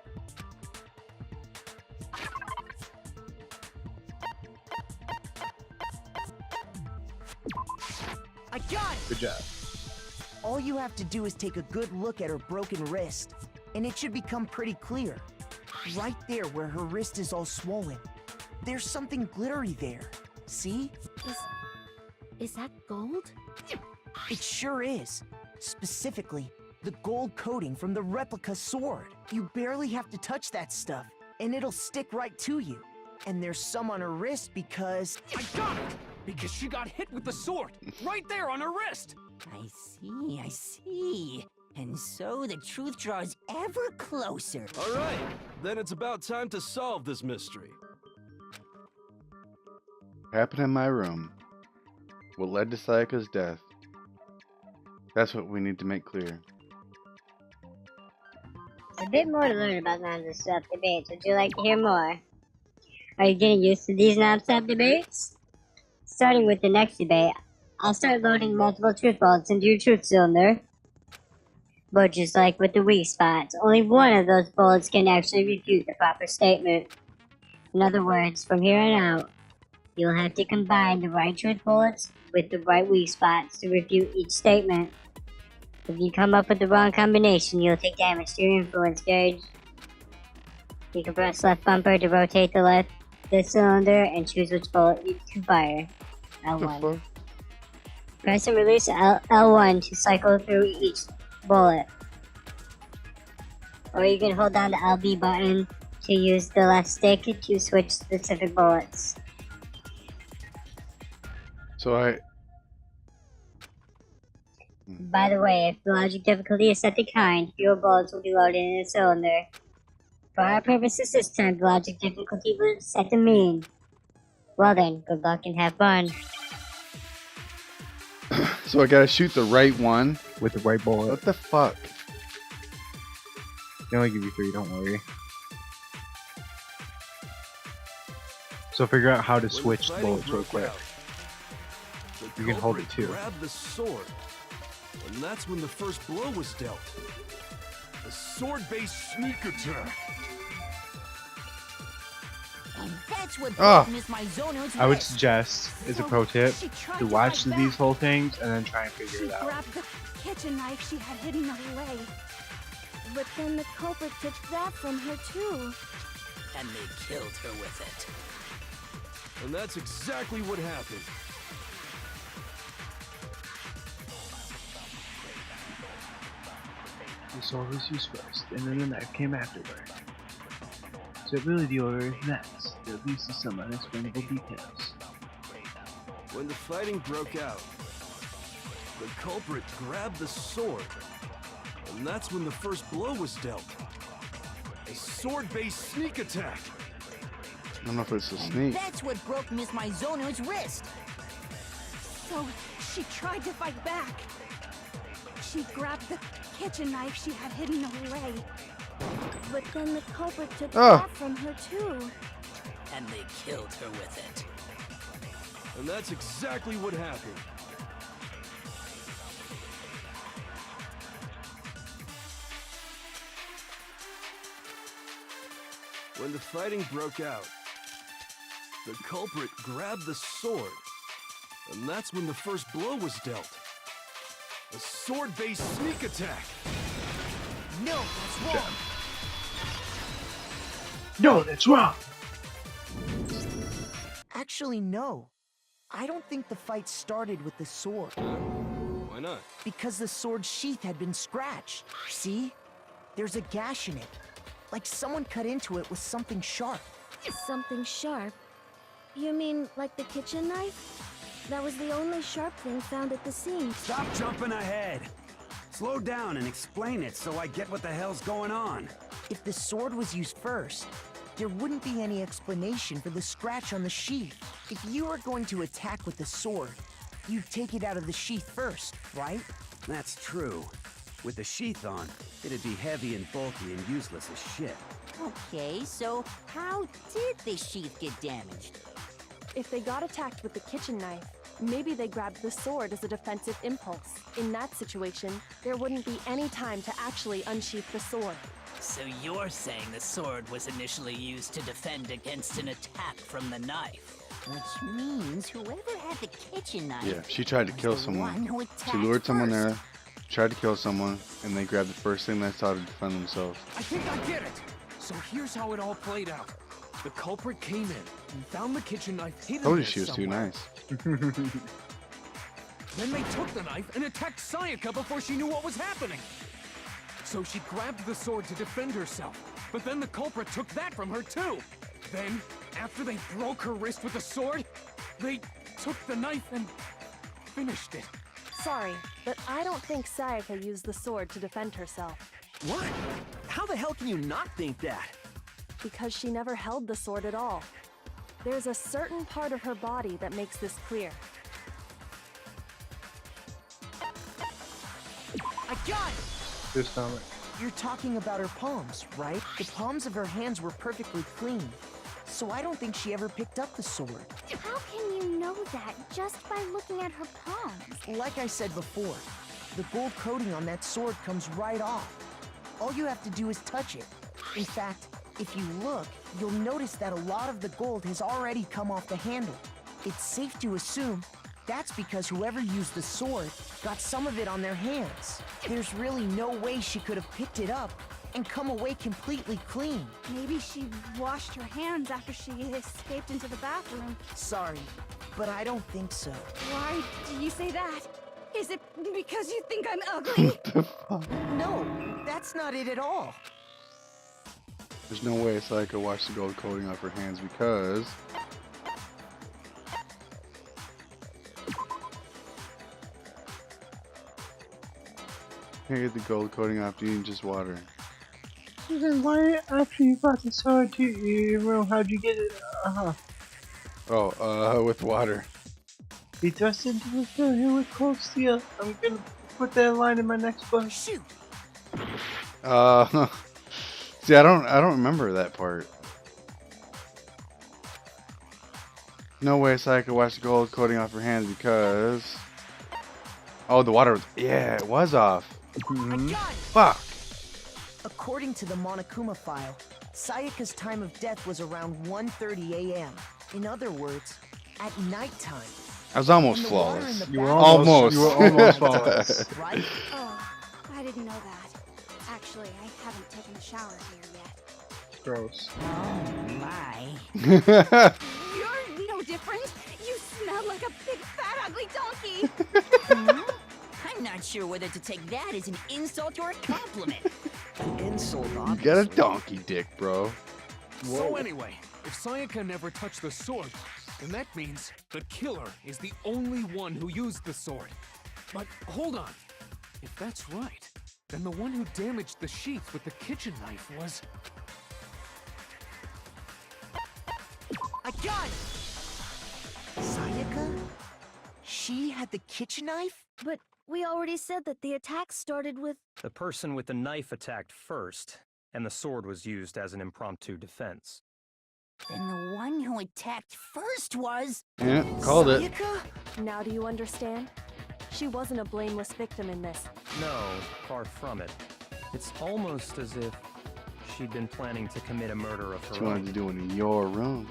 G: I got it!
A: Good job.
G: All you have to do is take a good look at her broken wrist, and it should become pretty clear. Right there where her wrist is all swollen. There's something glittery there. See?
E: Is that gold?
G: It sure is. Specifically, the gold coating from the replica sword. You barely have to touch that stuff, and it'll stick right to you. And there's some on her wrist because...
D: I got it! Because she got hit with the sword, right there on her wrist!
S: I see. And so the truth draws ever closer.
I: All right, then it's about time to solve this mystery.
C: Happened in my room. What led to Sayaka's death? That's what we need to make clear.
K: A bit more to learn about non-stop debates. Would you like to hear more? Are you getting used to these non-stop debates? Starting with the next debate, I'll start loading multiple truth bullets into your truth cylinder. But just like with the weak spots, only one of those bullets can actually refute the proper statement. In other words, from here on out, you'll have to combine the right truth bullets with the right weak spots to refute each statement. If you come up with the wrong combination, you'll take damage to your influence gauge. You can press left bumper to rotate the cylinder and choose which bullet you can fire. L1. Press and release L1 to cycle through each bullet. Or you can hold down the LB button to use the left stick to switch specific bullets. By the way, if the logic difficulty is set to kind, fewer bullets will be loaded in the cylinder. For our purposes this time, the logic difficulty was set to mean. Well then, good luck and have fun.
C: So I gotta shoot the right one?
A: With the right bullet.
C: What the fuck?
A: They only give you 3, don't worry. So figure out how to switch the bullets real quick. You can hold it too.
I: Grab the sword, and that's when the first blow was dealt. A sword-based sneak attack.
S: And that's what Miss Mizono's
A: I would
S: wrist.
A: suggest, as a pro tip, to watch these whole things and then try and figure it out.
O: She grabbed the kitchen knife she had hidden away.
E: But then the culprit took that from her too.
M: And they killed her with it.
I: And that's exactly what happened.
A: The sword was used first, and then the knife came afterward. So really the order is next, at least to some unexplainable details.
I: When the fighting broke out, the culprit grabbed the sword, and that's when the first blow was dealt. A sword-based sneak attack.
C: I don't know if it's a sneak.
S: That's what broke Miss Mizono's wrist.
O: So she tried to fight back. She grabbed the kitchen knife she had hidden away.
E: But then the culprit took
C: Oh.
E: that from her too.
M: And they killed her with it.
I: And that's exactly what happened. When the fighting broke out, the culprit grabbed the sword, and that's when the first blow was dealt. A sword-based sneak attack.
S: No, that's wrong.
A: No, that's wrong!
G: Actually, no. I don't think the fight started with the sword.
I: Why not?
G: Because the sword's sheath had been scratched. See? There's a gash in it. Like someone cut into it with something sharp.
E: Something sharp? You mean like the kitchen knife? That was the only sharp thing found at the scene.
H: Stop jumping ahead. Slow down and explain it so I get what the hell's going on.
G: If the sword was used first, there wouldn't be any explanation for the scratch on the sheath. If you were going to attack with the sword, you'd take it out of the sheath first, right?
H: That's true. With the sheath on, it'd be heavy and bulky and useless as shit.
S: Okay, so how did the sheath get damaged?
P: If they got attacked with the kitchen knife, maybe they grabbed the sword as a defensive impulse. In that situation, there wouldn't be any time to actually unsheath the sword.
M: So you're saying the sword was initially used to defend against an attack from the knife?
S: Which means whoever had the kitchen knife...
C: Yeah, she tried to kill someone. She lured someone there, tried to kill someone, and they grabbed the first thing they saw to defend themselves.
D: I think I get it. So here's how it all played out. The culprit came in and found the kitchen knife hidden
C: Told you
D: there
C: she was too
D: somewhere.
C: nice.
D: Then they took the knife and attacked Sayaka before she knew what was happening. So she grabbed the sword to defend herself, but then the culprit took that from her too. Then After they broke her wrist with the sword, they took the knife and finished it.
P: Sorry, but I don't think Sayaka used the sword to defend herself.
N: What? How the hell can you not think that?
P: Because she never held the sword at all. There's a certain part of her body that makes this clear.
G: I got it!
A: This stomach.
G: You're talking about her palms, right? The palms of her hands were perfectly clean. So I don't think she ever picked up the sword.
Q: How can you know that just by looking at her palms?
G: Like I said before, the gold coating on that sword comes right off. All you have to do is touch it. In fact, if you look, you'll notice that a lot of the gold has already come off the handle. It's safe to assume that's because whoever used the sword got some of it on their hands. There's really no way she could have picked it up and come away completely clean.
O: Maybe she washed her hands after she escaped into the bathroom.
G: Sorry, but I don't think so.
O: Why do you say that? Is it because you think I'm ugly?
G: No, that's not it at all.
C: There's no way Sayaka washed the gold coating off her hands because... Can't get the gold coating off using just water.
A: Then why, after you brought the sword to your room, how'd you get it?
C: With water.
A: He thrust into the fire with cold steel. I'm gonna put that line in my next book.
G: Shoot!
C: See, I don't remember that part. No way Sayaka washed the gold coating off her hands because... Oh, the water was... Yeah, it was off. Fuck!
G: According to the Monokuma file, Sayaka's time of death was around 1:30 a.m. In other words, at nighttime.
C: I was almost flawless.
A: You were almost
C: flawless.
G: Right?
O: Oh, I didn't know that. Actually, I haven't taken a shower here yet.
A: Gross.
S: Oh my.
O: You're no different. You smell like a big fat ugly donkey.
S: I'm not sure whether to take that as an insult or a compliment.
N: Insult,
C: You
N: obviously.
C: got a donkey dick, bro.
D: So anyway, if Sayaka never touched the sword, then that means the killer is the only one who used the sword. But hold on. If that's right, then the one who damaged the sheath with the kitchen knife was...
G: I got it! Sayaka? She had the kitchen knife?
L: But we already said that the attack started with...
J: The person with the knife attacked first, and the sword was used as an impromptu defense.
S: Then the one who attacked first was...
C: Yeah, called it.
P: Now do you understand? She wasn't a blameless victim in this.
J: No, far from it. It's almost as if she'd been planning to commit a murder of her
C: She wanted to do it in your room.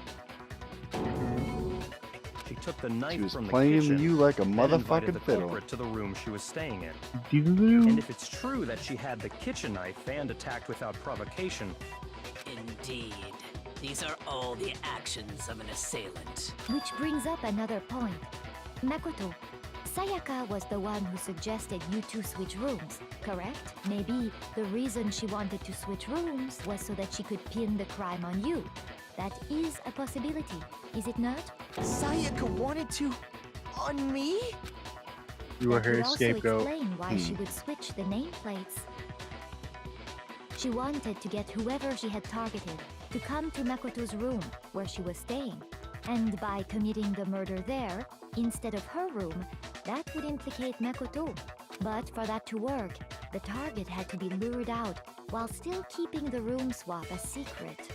J: She took the knife
C: She was
J: from the
C: playing
J: kitchen
C: you like a
J: and invited
C: motherfucking
J: the
C: fiddle.
J: culprit to the room she was staying in.
A: Doodaloo.
J: And if it's true that she had the kitchen knife and attacked without provocation,
M: Indeed. These are all the actions of an assailant.
L: Which brings up another point. Makoto, Sayaka was the one who suggested you two switch rooms, correct? Maybe the reason she wanted to switch rooms was so that she could pin the crime on you. That is a possibility, is it not?
G: Sayaka wanted to... on me?
A: You were
L: That would
A: her
L: also
A: scapegoat.
L: explain why she would switch the nameplates. She wanted to get whoever she had targeted to come to Makoto's room where she was staying. And by committing the murder there, instead of her room, that would implicate Makoto. But for that to work, the target had to be lured out while still keeping the room swap a secret.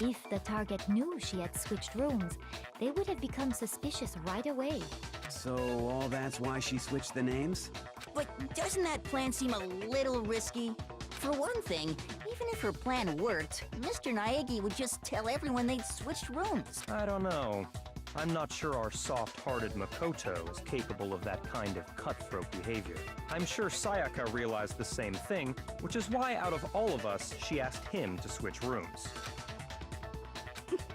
L: If the target knew she had switched rooms, they would have become suspicious right away.
H: So all that's why she switched the names?
S: But doesn't that plan seem a little risky? For one thing, even if her plan worked, Mr. Naegi would just tell everyone they'd switched rooms.
J: I don't know. I'm not sure our soft-hearted Makoto is capable of that kind of cutthroat behavior. I'm sure Sayaka realized the same thing, which is why out of all of us, she asked him to switch rooms.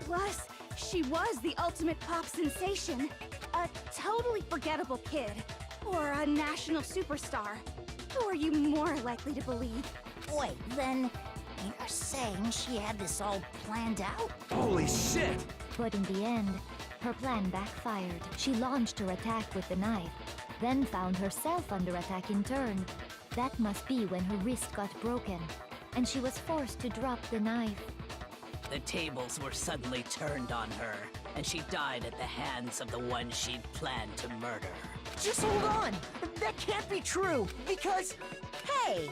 O: Plus, she was the ultimate pop sensation. A totally forgettable kid. Or a national superstar. Who are you more likely to believe?
S: Wait, then you're saying she had this all planned out?
N: Holy shit!
L: But in the end, her plan backfired. She launched her attack with the knife, then found herself under attack in turn. That must be when her wrist got broken, and she was forced to drop the knife.
M: The tables were suddenly turned on her, and she died at the hands of the one she'd planned to murder.
G: Just hold on! That can't be true, because...
S: Hey!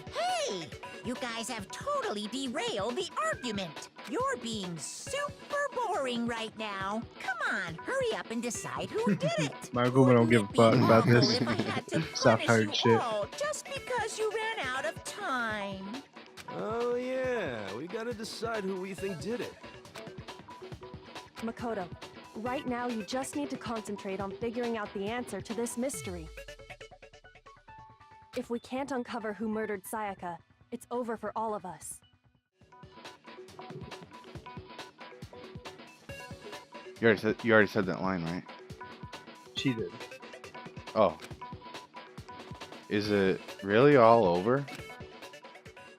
S: You guys have totally derailed the argument. You're being super boring right now. Come on, hurry up and decide who did it.
A: My woman don't give a fuck about this
S: If I had to
A: soft-hearted
S: punish
A: shit.
S: you all just because you ran out of time.
I: Oh yeah, we gotta decide who we think did it.
P: Makoto, right now you just need to concentrate on figuring out the answer to this mystery. If we can't uncover who murdered Sayaka, it's over for all of us.
C: You already said that line, right?
A: She did.
C: Oh. Is it really all over?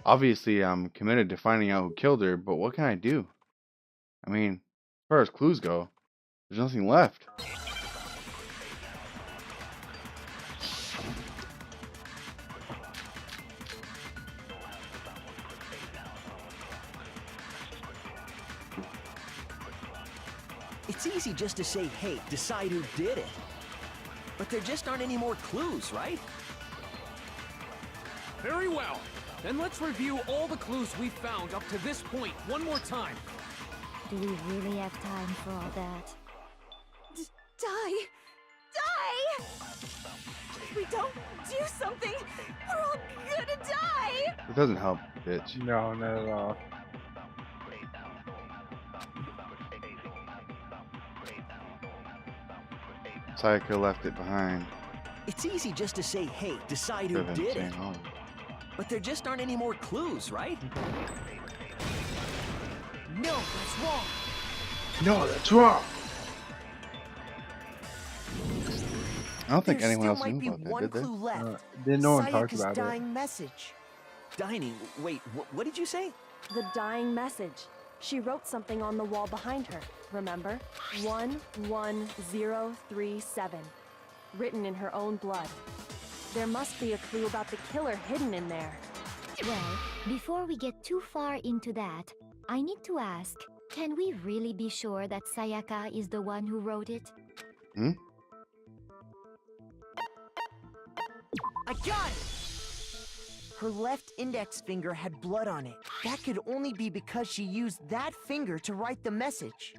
C: Obviously, I'm committed to finding out who killed her, but what can I do? I mean, as far as clues go, there's nothing left.
N: It's easy just to say, hey, decide who did it. But there just aren't any more clues, right?
D: Very well. Then let's review all the clues we've found up to this point one more time.
L: Do we really have time for all that?
O: Die! If we don't do something, we're all gonna die!
C: It doesn't help, bitch.
A: No, not at all.
C: Sayaka left it behind.
N: It's easy just to say, hey, decide who
C: Rather than
N: did
C: saying
N: it.
C: all of it.
N: But there just aren't any more clues, right?
G: No, that's wrong.
A: No, that's wrong.
C: I don't think
G: There
C: anyone
G: still
C: else
G: might
C: knew
G: be
C: about that,
G: one
C: did they?
G: clue left.
A: Then no one talked
G: Sayaka's
A: about it.
G: dying message.
N: Dining, wait, what did you say?
P: The dying message. She wrote something on the wall behind her, remember? 11037. Written in her own blood. There must be a clue about the killer hidden in there.
L: Well, before we get too far into that, I need to ask, can we really be sure that Sayaka is the one who wrote it?
C: Hmm?
G: I got it! Her left index finger had blood on it. That could only be because she used that finger to write the message.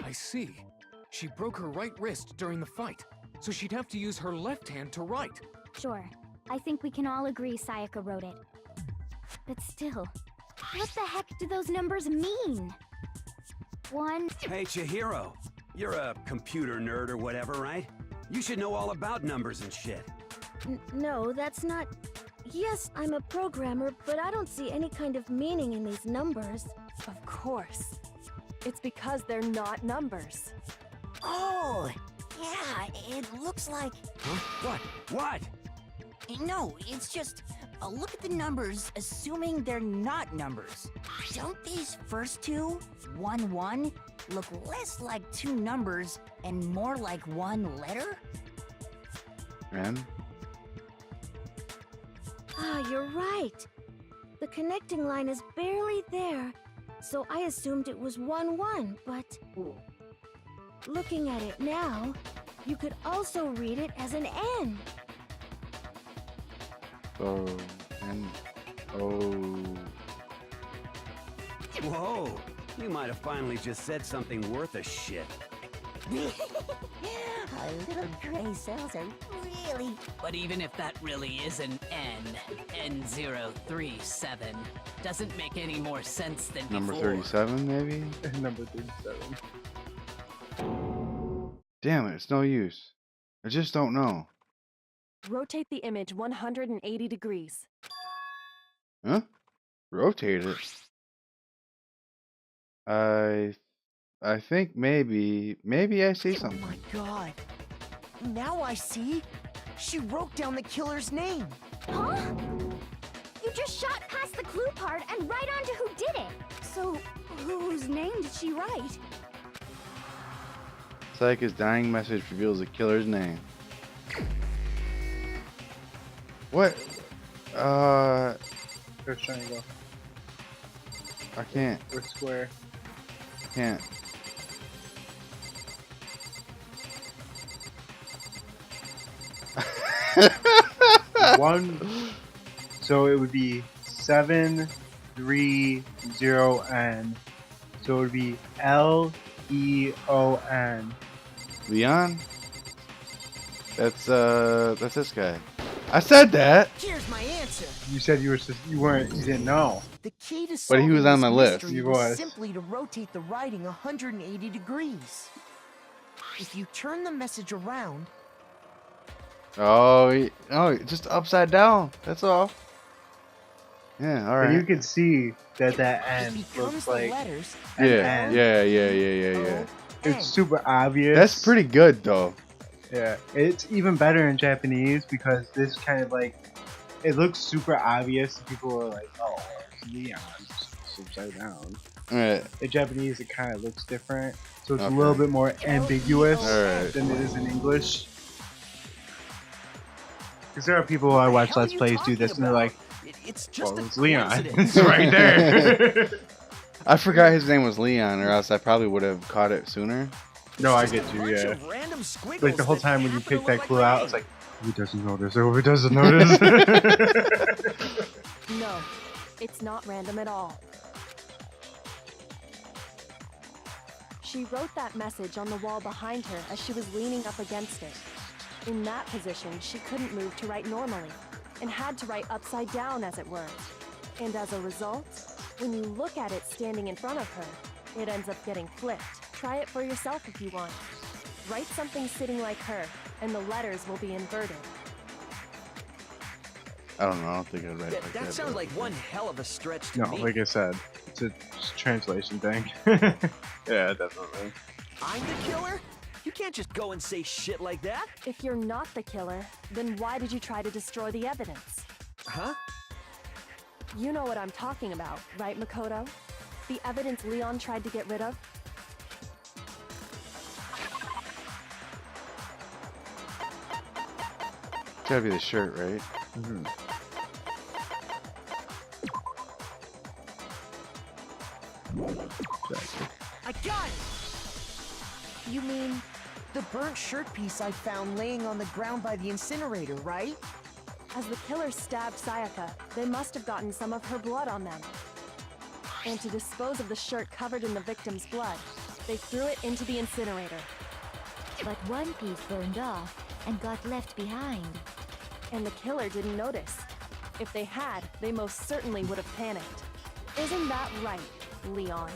D: I see. She broke her right wrist during the fight, so she'd have to use her left hand to write.
Q: Sure. I think we can all agree Sayaka wrote it. But still, what the heck do those numbers mean? One...
H: Hey, Chihiro. You're a computer nerd or whatever, right? You should know all about numbers and shit.
E: No, that's not... Yes, I'm a programmer, but I don't see any kind of meaning in these numbers.
P: Of course. It's because they're not numbers.
S: Oh, yeah, it looks like...
H: Huh? What?
S: No, it's just... look at the numbers, assuming they're not numbers. Don't these first two, 1-1, look less like two numbers and more like one letter?
C: And?
E: Ah, you're right. The connecting line is barely there, so I assumed it was 1-1, but... Looking at it now, you could also read it as an N.
C: Oh, and oh.
H: Whoa, you might have finally just said something worth a shit.
S: Our little gray cells are really...
M: But even if that really is an N037, doesn't make any more sense than
C: Number
M: before.
C: 37, maybe?
A: Number 37.
C: Damn it, it's no use. I just don't know.
P: Rotate the image 180 degrees.
C: Huh? Rotate it? I think maybe I see something.
G: Oh my god. Now I see. She wrote down the killer's name.
Q: Huh? You just shot past the clue part and right on to who did it.
O: So, whose name did she write?
C: Sayaka's dying message reveals the killer's name. What?
A: First triangle.
C: I can't.
A: Or square.
C: Can't.
A: One. So it would be 730N. So it would be Leon.
C: Leon? That's this guy. I said that.
G: Here's my answer.
A: You said you didn't know.
G: The key to
C: But he was
G: solving
C: on my
G: this
C: list.
G: mystery
A: He
G: was
A: was.
G: simply to rotate the writing 180 degrees. If you turn the message around,
C: Oh, just upside down. That's all. Yeah, all
A: And
C: right.
A: you can see that
G: it
A: N
G: becomes
A: looks
G: the
A: like
G: letters.
C: Yeah,
A: N.
C: yeah.
A: It's super obvious.
C: That's pretty good though.
A: Yeah, it's even better in Japanese because this kind of like it looks super obvious. People are like, "Oh, it's Leon, it's upside down."
C: Alright.
A: In Japanese, it kind of looks different, so it's
C: Okay.
A: a little bit more ambiguous
C: Alright.
A: than it is in English. Because there are people I watch Let's Plays do this, and they're like,
G: It's just
A: "Well,
G: a
A: it's Leon.
G: coincidence."
A: It's right there."
C: I forgot his name was Leon, or else I probably would have caught it sooner.
A: No, I get you. Yeah. Like the whole time when you pick that clue out, it's like, "Who doesn't notice? Who doesn't notice?"
P: No, it's not random at all. She wrote that message on the wall behind her as she was leaning up against it. In that position, she couldn't move to write normally, and had to write upside down, as it were. And as a result, when you look at it standing in front of her, it ends up getting flipped. Try it for yourself if you want. Write something sitting like her, and the letters will be inverted.
C: I don't know. I don't think I'd write like that.
N: That sounds like one hell of a stretch to
A: No,
N: me.
A: like I said, it's a translation thing. Yeah, definitely.
N: I'm the killer? You can't just go and say shit like that.
P: If you're not the killer, then why did you try to destroy the evidence?
N: Huh?
P: You know what I'm talking about, right, Makoto? The evidence Leon tried to get rid of?
C: It's gotta be the shirt, right?
A: Mm-hmm.
G: I got it! You mean the burnt shirt piece I found laying on the ground by the incinerator, right?
P: As the killer stabbed Sayaka, they must have gotten some of her blood on them. And to dispose of the shirt covered in the victim's blood, they threw it into the incinerator.
L: But one piece burned off and got left behind.
P: And the killer didn't notice. If they had, they most certainly would have panicked. Isn't that right, Leon?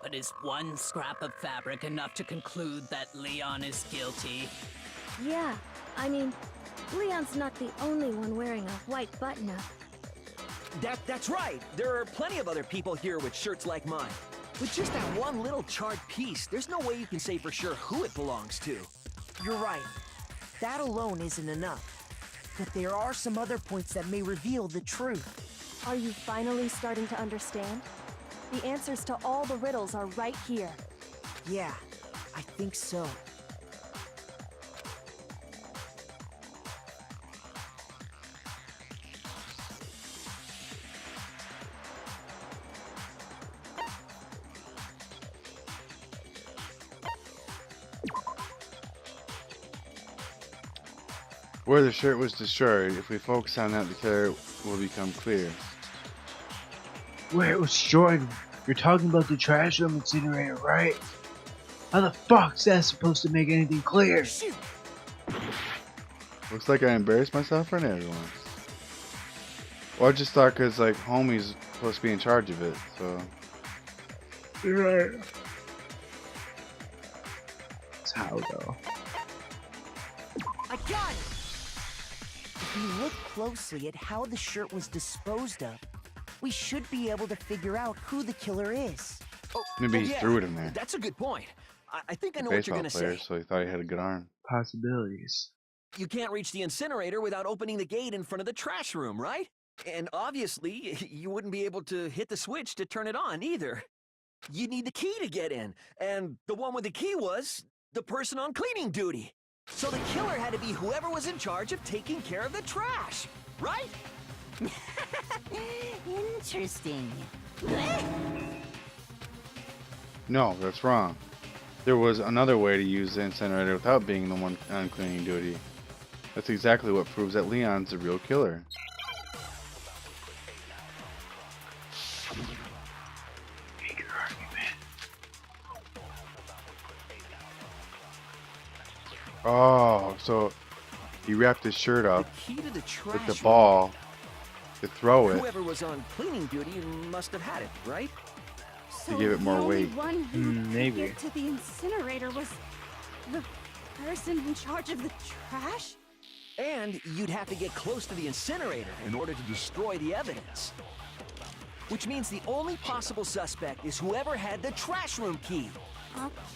M: But is one scrap of fabric enough to conclude that Leon is guilty?
E: Yeah, I mean, Leon's not the only one wearing a white button-up.
N: That's right. There are plenty of other people here with shirts like mine. With just that one little charred piece, there's no way you can say for sure who it belongs to.
G: You're right. That alone isn't enough. But there are some other points that may reveal the truth.
P: Are you finally starting to understand? The answers to all the riddles are right here.
G: Yeah, I think so.
C: Where the shirt was destroyed, if we focus on that, the killer will become clear.
A: Where it was destroyed. You're talking about the trash room incinerator, right? How the fuck's that supposed to make anything clear?
C: Looks like I embarrassed myself in front of everyone. Well, I just thought because, like, homie's supposed to be in charge of it, so...
A: You're right. It's how, though.
G: I got it! If we look closely at how the shirt was disposed of, we should be able to figure out who the killer is.
C: Maybe he
N: yeah,
C: threw it in there.
N: That's a good point. I think I know what you're
C: Baseball
N: gonna
C: player,
N: say.
C: so he thought he had a good arm.
A: Possibilities.
N: You can't reach the incinerator without opening the gate in front of the trash room, right? And obviously, you wouldn't be able to hit the switch to turn it on either. You need the key to get in, and the one with the key was the person on cleaning duty. So the killer had to be whoever was in charge of taking care of the trash, right?
S: Interesting.
C: No, that's wrong. There was another way to use the incinerator without being the one on cleaning duty. That's exactly what proves that Leon's the real killer. Oh, so he wrapped his shirt up
N: The key to the trash
C: with the ball to throw it.
N: Whoever was on cleaning duty must have had it, right?
C: To give it more weight.
O: The only one who
A: Maybe.
O: could get to the incinerator was the person in charge of the trash?
N: And you'd have to get close to the incinerator in order to destroy the evidence. Which means the only possible suspect is whoever had the trash room key.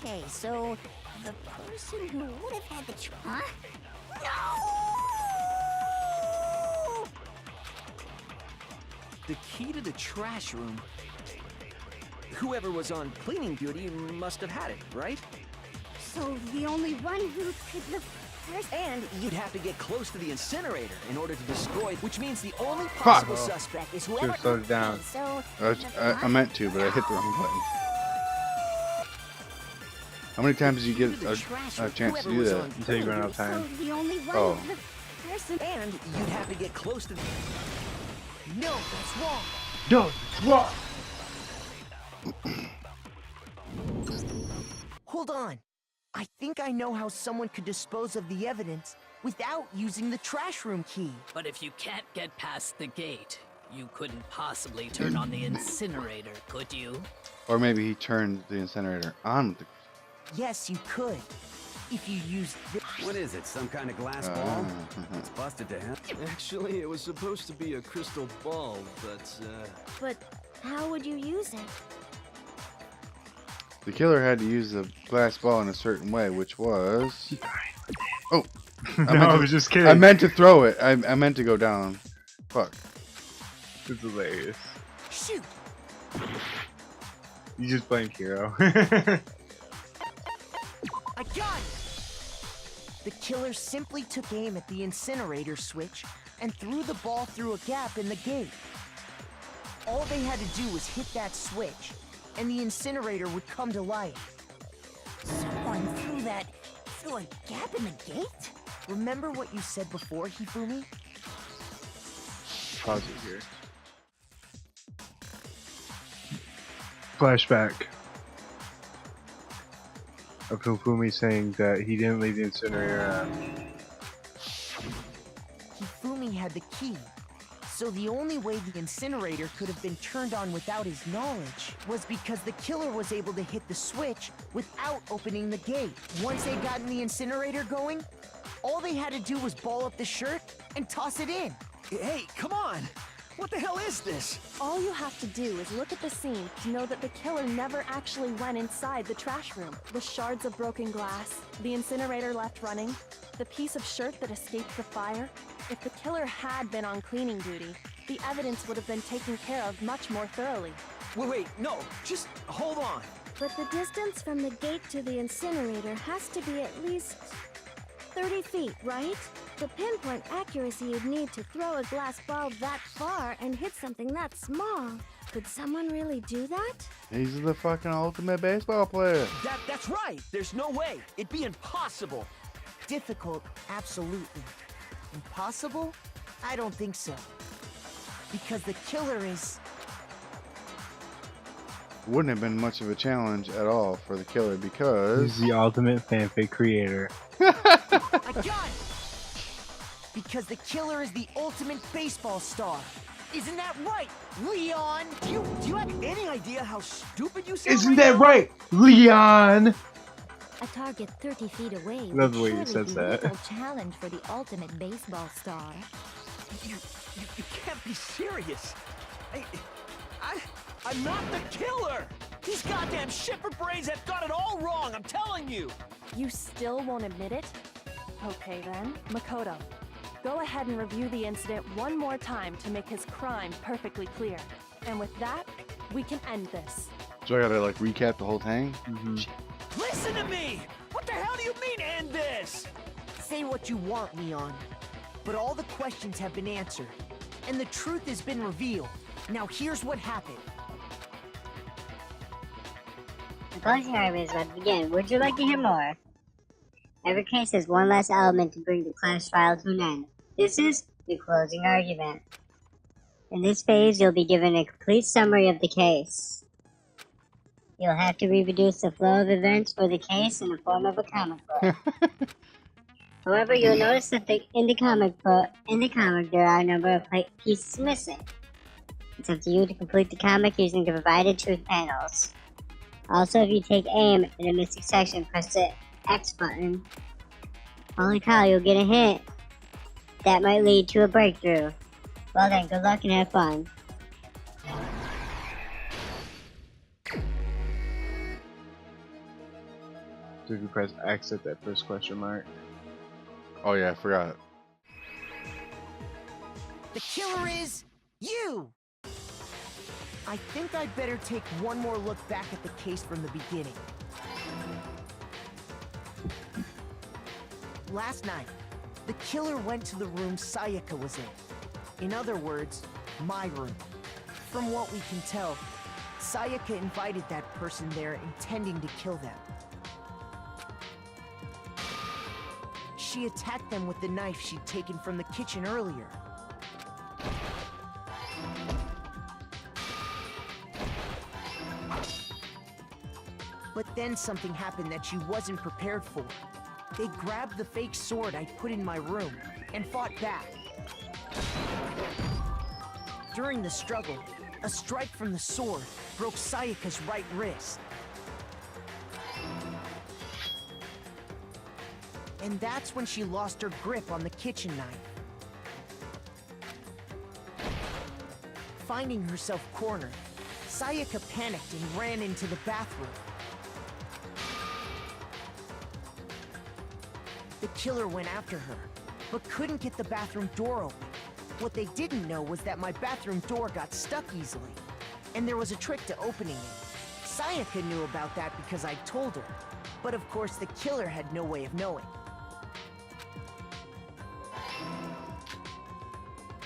S: Okay, so the person who would have had the huh? No!
N: The key to the trash room. Whoever was on cleaning duty must have had it, right?
O: So the only one who could the first
N: And you'd have to get close to the incinerator in order to destroy, which means the only possible suspect is whoever.
A: Should've slowed it down.
S: So
C: I meant to, but I hit the wrong button. How many times do you get a chance to do that?
A: Until you run out of time.
O: So the only one
C: Oh.
O: the person
N: And you'd have to get close to the. No, that's wrong.
A: No, it's wrong.
G: Hold on. I think I know how someone could dispose of the evidence without using the trash room key.
M: But if you can't get past the gate, you couldn't possibly turn on the incinerator, could you?
C: Or maybe he turned the incinerator on with the.
G: Yes, you could. If you used this.
H: What is it, some kind of glass ball? It's busted to hell.
I: Actually, it was supposed to be a crystal ball, but,
E: But how would you use it?
C: The killer had to use the glass ball in a certain way, which was. Oh,
A: I was just kidding.
C: I meant to throw it. I meant to go down. Fuck.
A: It's hilarious.
G: Shoot!
A: You just blamed Hero.
G: I got it! The killer simply took aim at the incinerator switch and threw the ball through a gap in the gate. All they had to do was hit that switch, and the incinerator would come to life.
S: someone through a gap in the gate?
G: Remember what you said before, Hifumi?
A: Pause it here. Flashback of Hifumi saying that he didn't leave the incinerator on.
G: Hifumi had the key, so the only way the incinerator could have been turned on without his knowledge was because the killer was able to hit the switch without opening the gate. Once they'd gotten the incinerator going, all they had to do was ball up the shirt and toss it in.
N: Hey, come on! What the hell is this?
P: All you have to do is look at the scene to know that the killer never actually went inside the trash room. The shards of broken glass, the incinerator left running, the piece of shirt that escaped the fire. If the killer had been on cleaning duty, the evidence would have been taken care of much more thoroughly.
N: Wait, no, just hold on.
E: But the distance from the gate to the incinerator has to be at least 30 feet, right? The pinpoint accuracy you'd need to throw a glass ball that far and hit something that small. Could someone really do that?
C: He's the fucking ultimate baseball player.
N: That's right. There's no way. It'd be impossible.
G: Difficult, absolutely. Impossible? I don't think so. Because the killer is...
C: Wouldn't have been much of a challenge at all for the killer because...
A: He's the ultimate fanfic creator.
G: I got it! Because the killer is the ultimate baseball star. Isn't that right, Leon?
N: Do you have any idea how stupid you sound?
A: Isn't that right, Leon?
L: A target 30 feet away
A: Love
L: would
A: the way he
L: surely
A: says
L: be
A: that.
L: little challenge for the ultimate baseball star.
N: You can't be serious. I'm not the killer! These goddamn shipper brains have got it all wrong, I'm telling you!
P: You still won't admit it? Okay then, Makoto. Go ahead and review the incident one more time to make his crime perfectly clear. And with that, we can end this.
C: So I gotta like recap the whole thing?
N: Listen to me! What the hell do you mean, end this?
G: Say what you want, Leon. But all the questions have been answered, and the truth has been revealed. Now here's what happened.
K: The closing argument is about to begin. Would you like to hear more? Every case has one last element to bring the class trial to an end. This is the closing argument. In this phase, you'll be given a complete summary of the case. You'll have to reproduce the flow of events for the case in the form of a comic book. However, you'll notice that in the comic there are a number of pieces missing. It's up to you to complete the comic using the provided truth panels. Also, if you take aim in a missing section, press the X button. Holy cow, you'll get a hint. That might lead to a breakthrough. Well then, good luck and have fun.
A: So if you press X at that first question mark.
C: Oh yeah, I forgot.
G: The killer is you! I think I'd better take one more look back at the case from the beginning. Last night, the killer went to the room Sayaka was in. In other words, my room. From what we can tell, Sayaka invited that person there intending to kill them. She attacked them with the knife she'd taken from the kitchen earlier. But then something happened that she wasn't prepared for. They grabbed the fake sword I put in my room and fought back. During the struggle, a strike from the sword broke Sayaka's right wrist. And that's when she lost her grip on the kitchen knife. Finding herself cornered, Sayaka panicked and ran into the bathroom. The killer went after her, but couldn't get the bathroom door open. What they didn't know was that my bathroom door got stuck easily, and there was a trick to opening it. Sayaka knew about that because I told her, but of course the killer had no way of knowing.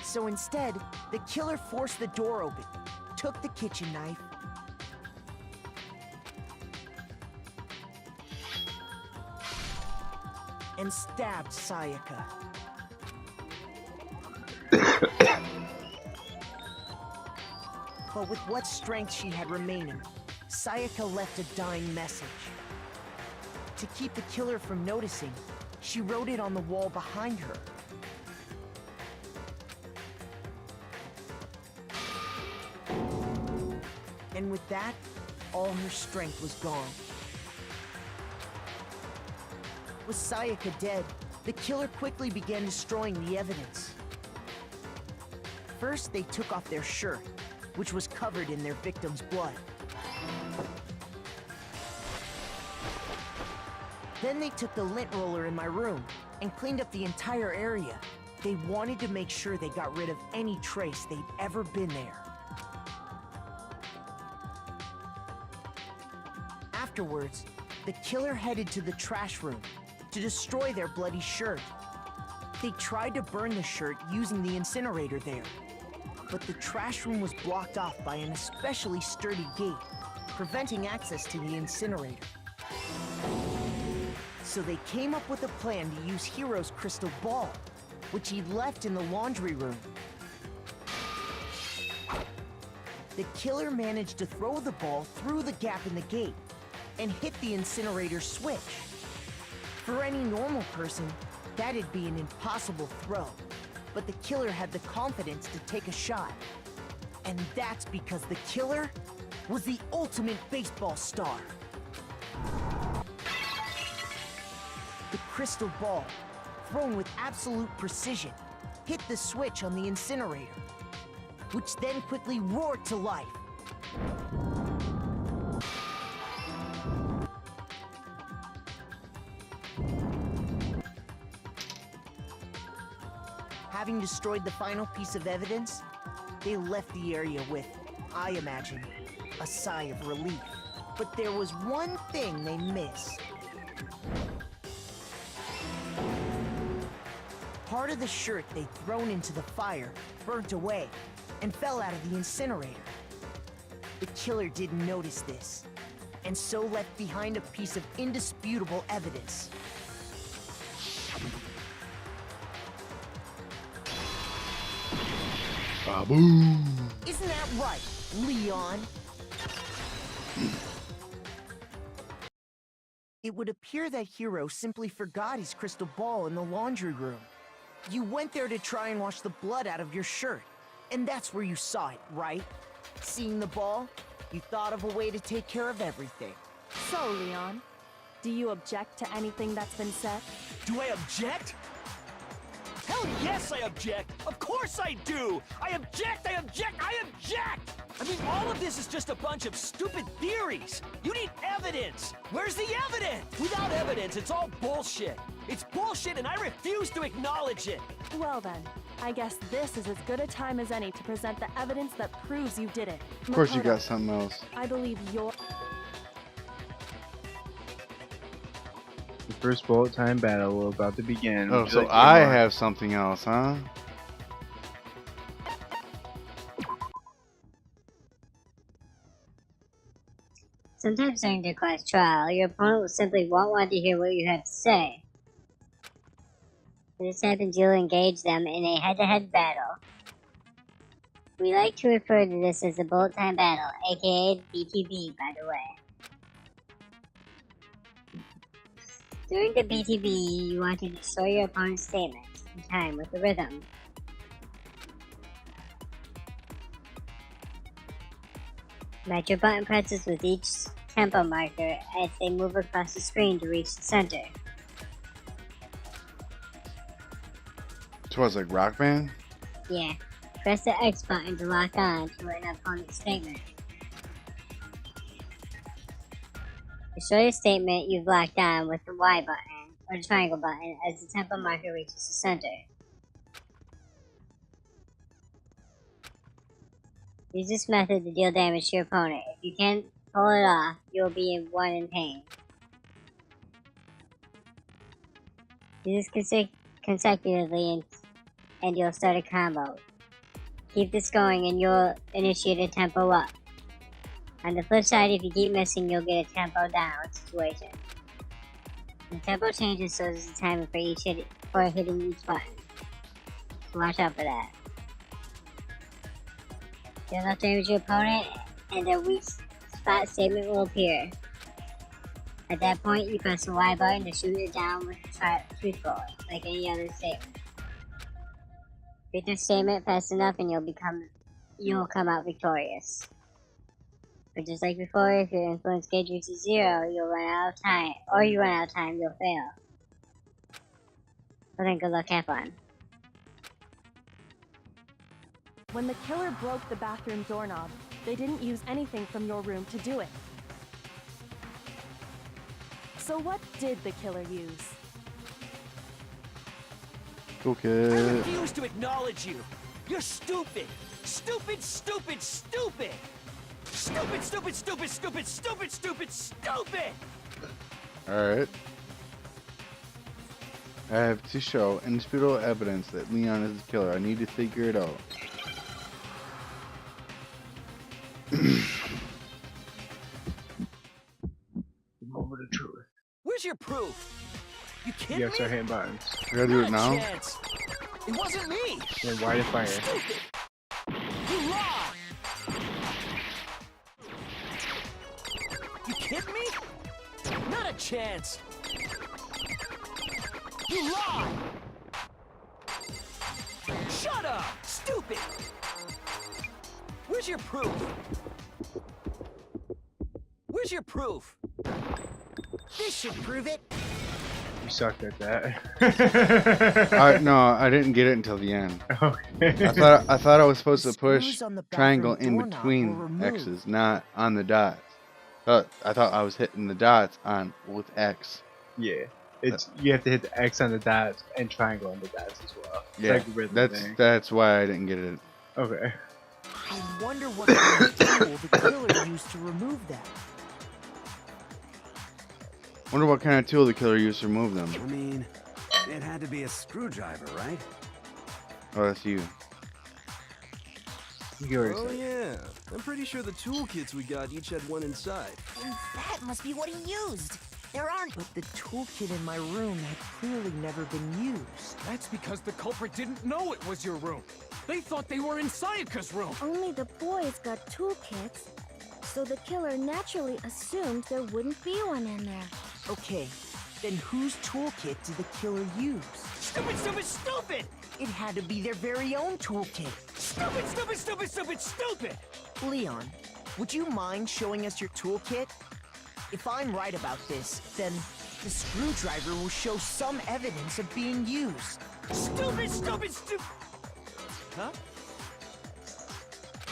G: So instead, the killer forced the door open, took the kitchen knife, and stabbed Sayaka. But with what strength she had remaining, Sayaka left a dying message. To keep the killer from noticing, she wrote it on the wall behind her. And with that, all her strength was gone. With Sayaka dead, the killer quickly began destroying the evidence. First, they took off their shirt, which was covered in their victim's blood. Then they took the lint roller in my room and cleaned up the entire area. They wanted to make sure they got rid of any trace they'd ever been there. Afterwards, the killer headed to the trash room to destroy their bloody shirt. They tried to burn the shirt using the incinerator there, but the trash room was blocked off by an especially sturdy gate, preventing access to the incinerator. So they came up with a plan to use Hiro's crystal ball, which he'd left in the laundry room. The killer managed to throw the ball through the gap in the gate and hit the incinerator switch. For any normal person, that'd be an impossible throw, but the killer had the confidence to take a shot. And that's because the killer was the ultimate baseball star. The crystal ball, thrown with absolute precision, hit the switch on the incinerator, which then quickly roared to life. Having destroyed the final piece of evidence, they left the area with, I imagine, a sigh of relief. But there was one thing they missed. Part of the shirt they'd thrown into the fire burnt away and fell out of the incinerator. The killer didn't notice this, and so left behind a piece of indisputable evidence.
C: Baboom!
G: Isn't that right, Leon? It would appear that Hiro simply forgot his crystal ball in the laundry room. You went there to try and wash the blood out of your shirt, and that's where you saw it, right? Seeing the ball, you thought of a way to take care of everything.
P: So, Leon, do you object to anything that's been said?
N: Do I object? Hell yes, I object! Of course I do! I object! I object! I object! I mean, all of this is just a bunch of stupid theories! You need evidence! Where's the evidence? Without evidence, it's all bullshit! It's bullshit and I refuse to acknowledge it!
P: Well then, I guess this is as good a time as any to present the evidence that proves you did it.
C: Of course you
P: Makoto,
C: got something else.
P: I believe you're...
A: The first bullet time battle will about to begin.
C: Oh,
A: Would you
C: so
A: like to
C: I
A: get more?
C: have something else, huh?
K: Sometimes during the class trial, your opponent will simply won't want to hear what you have to say. When this happens, you'll engage them in a head-to-head battle. We like to refer to this as the bullet time battle, aka BTB, by the way. During the BTB, you want to destroy your opponent's statement in time with the rhythm. Match your button presses with each tempo marker as they move across the screen to reach the center.
C: So it's like Rock Band?
K: Yeah. Press the X button to lock on to an opponent's statement. Destroy your statement you've locked on with the Y button or the triangle button as the tempo marker reaches the center. Use this method to deal damage to your opponent. If you can't pull it off, you'll be in pain. Do this consecutively and you'll start a combo. Keep this going and you'll initiate a tempo up. On the flip side, if you keep missing, you'll get a tempo down situation. The tempo changes so there's a timer for hitting each button. So watch out for that. Deal enough damage to your opponent, and a weak spot statement will appear. At that point, you press the Y button to shoot it down with the truth bullet, like any other statement. Read the statement fast enough and you'll come out victorious. But just like before, if your influence gauge reaches 0, you'll run out of time, or you run out of time, you'll fail. Well then, good luck, have fun.
P: When the killer broke the bathroom doorknob, they didn't use anything from your room to do it. So what did the killer use?
C: Cool
N: I
C: kid.
N: refuse to acknowledge you! You're stupid! Stupid, stupid, stupid! Stupid, stupid, stupid, stupid, stupid, stupid, stupid!
C: Alright. I have to show indisputable evidence that Leon is the killer. I need to figure it out.
A: Moment of truth.
N: Where's your proof? You kidding
A: You
N: me?
A: gotta start hitting buttons.
C: You gotta do it
N: Not a
C: now?
N: chance. It wasn't me!
A: Then why the fire?
N: Stupid! You lie! You kidding me? Not a chance! You lie! Shut up! Stupid! Where's your proof? Where's your proof?
G: This should prove it.
A: You sucked at that.
C: No, I didn't get it until the end.
A: Okay.
C: I thought I was supposed to push
G: Screws on the
C: triangle
G: bathroom
C: in
G: doorknob were
C: between
G: removed.
C: X's, not on the dots. I thought I was hitting the dots with X.
A: Yeah. You have to hit the X on the dots and triangle on the dots as well. It's
C: Yeah,
A: like a rhythm thing.
C: that's why I didn't get it.
A: Okay.
G: I wonder what kind of tool the killer used to remove that.
C: Wonder what kind of tool the killer used to remove them.
H: I mean, it had to be a screwdriver, right?
C: Oh, that's you.
I: Oh yeah, I'm pretty sure the toolkits we got each had one inside.
S: And that must be what he used. There aren't...
G: But the toolkit in my room had clearly never been used.
D: That's because the culprit didn't know it was your room. They thought they were in Sayaka's room.
E: Only the boys got toolkits, so the killer naturally assumed there wouldn't be one in there.
G: Okay, then whose toolkit did the killer use?
N: Stupid, stupid, stupid!
G: It had to be their very own toolkit.
N: Stupid, stupid, stupid, stupid, stupid!
G: Leon, would you mind showing us your toolkit? If I'm right about this, then the screwdriver will show some evidence of being used.
N: Stupid, stupid, stupid! Huh?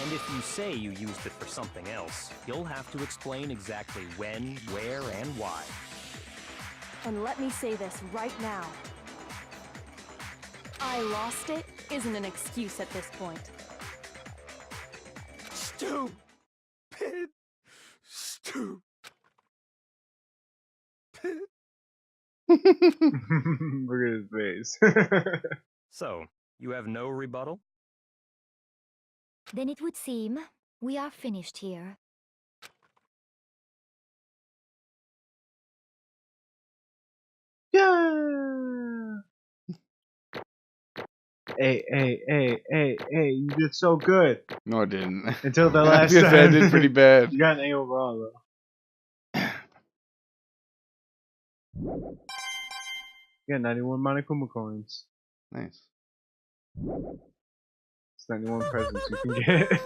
J: And if you say you used it for something else, you'll have to explain exactly when, where, and why.
P: And let me say this right now. I lost it isn't an excuse at this point.
N: Stupid. Stupid.
A: Look at his face.
J: So, you have no rebuttal?
L: Then it would seem we are finished here.
A: Yeah. Hey, you did so good.
C: No, I didn't.
A: Until the last
C: I
A: time.
C: did pretty bad.
A: You got an A overall, though. You got 91 Monokuma coins.
C: Nice.
A: It's 91 presents you can get.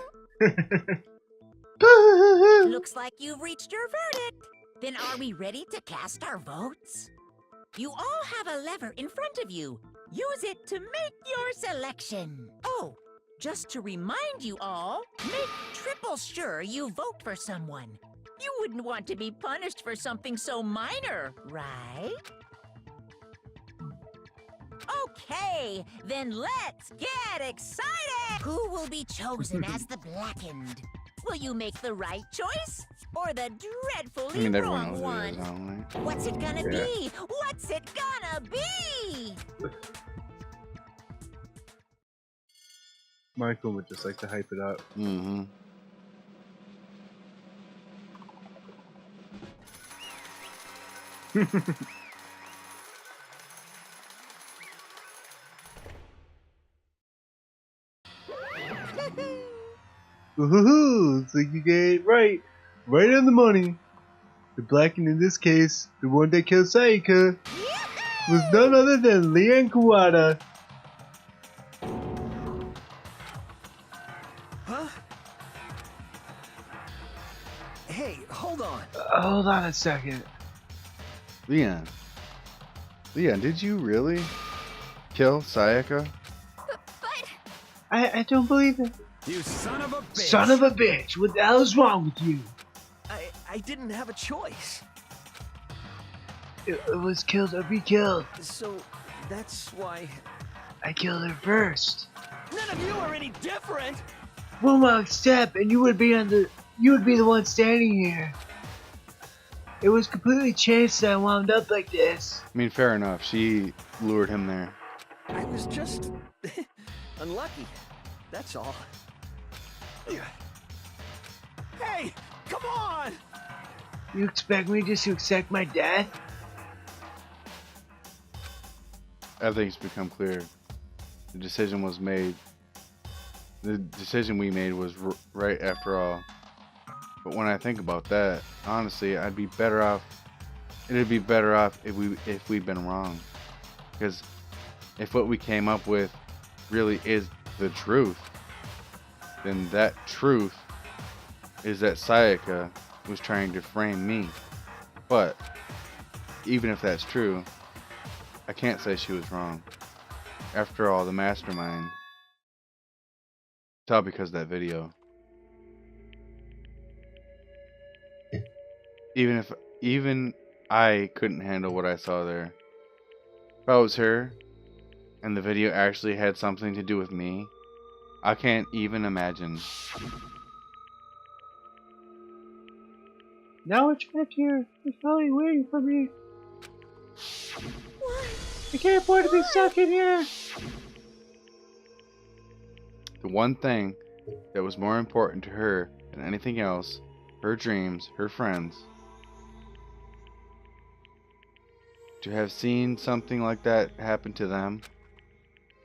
B: Looks like you've reached your verdict. Then are we ready to cast our votes? You all have a lever in front of you. Use it to make your selection. Oh, just to remind you all, make triple sure you vote for someone. You wouldn't want to be punished for something so minor, right? Okay, then let's get excited! Who will be chosen as the Blackened? Will you make the right choice? Or the dreadfully
C: everyone
B: wrong
C: knows
B: one?
C: it is, don't they?
B: What's it gonna
C: Yeah.
B: be? What's it gonna be?
A: Michael would just like to hype it up.
C: Mm-hmm.
A: Ooh, looks like you get it right. Right on the money. The Blackened in this case, the one that killed Sayaka, was none other than Leon Kawada.
N: Huh? Hey, hold on.
A: Hold on a second.
C: Leon, did you really kill Sayaka?
E: But
A: I don't believe it.
N: You son of a bitch!
A: Son of a bitch, what the hell is wrong with you?
N: I didn't have a choice.
A: It was killed or be killed.
N: So, that's why...
A: I killed her first.
N: None of you are any different!
A: One more step and you would be the one standing here. It was completely chance that I wound up like this.
C: I mean, fair enough. She lured him there.
N: I was just... unlucky. That's all. Hey! Come on!
A: You expect me just to accept my death?
C: I think it's become clear. The decision was made. The decision we made was right after all. But when I think about that, honestly, I'd be better off. It'd be better off if we'd been wrong. Because if what we came up with really is the truth, then that truth is that Sayaka was trying to frame me. But even if that's true, I can't say she was wrong. After all, the mastermind. It's all because of that video. Even I couldn't handle what I saw there. If I was her, and the video actually had something to do with me, I can't even imagine.
A: Now we're trapped here. He's probably waiting for me. I can't afford to be stuck in here.
C: The one thing that was more important to her than anything else, her dreams, her friends. To have seen something like that happen to them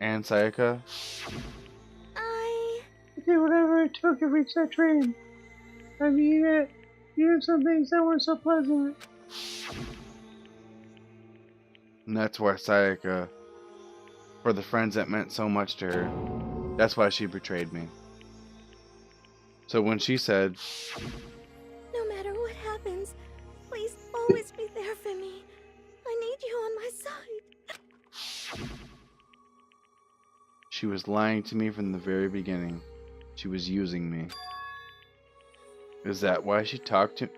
C: and Sayaka.
A: I did whatever it took to reach that dream. I mean it. You did some things that weren't so pleasant.
C: And that's why Sayaka, for the friends that meant so much to her, that's why she betrayed me. So when she said,
E: No matter what happens, please always be there for me. I need you on my side.
C: she was lying to me from the very beginning. She was using me. Is that why she talked to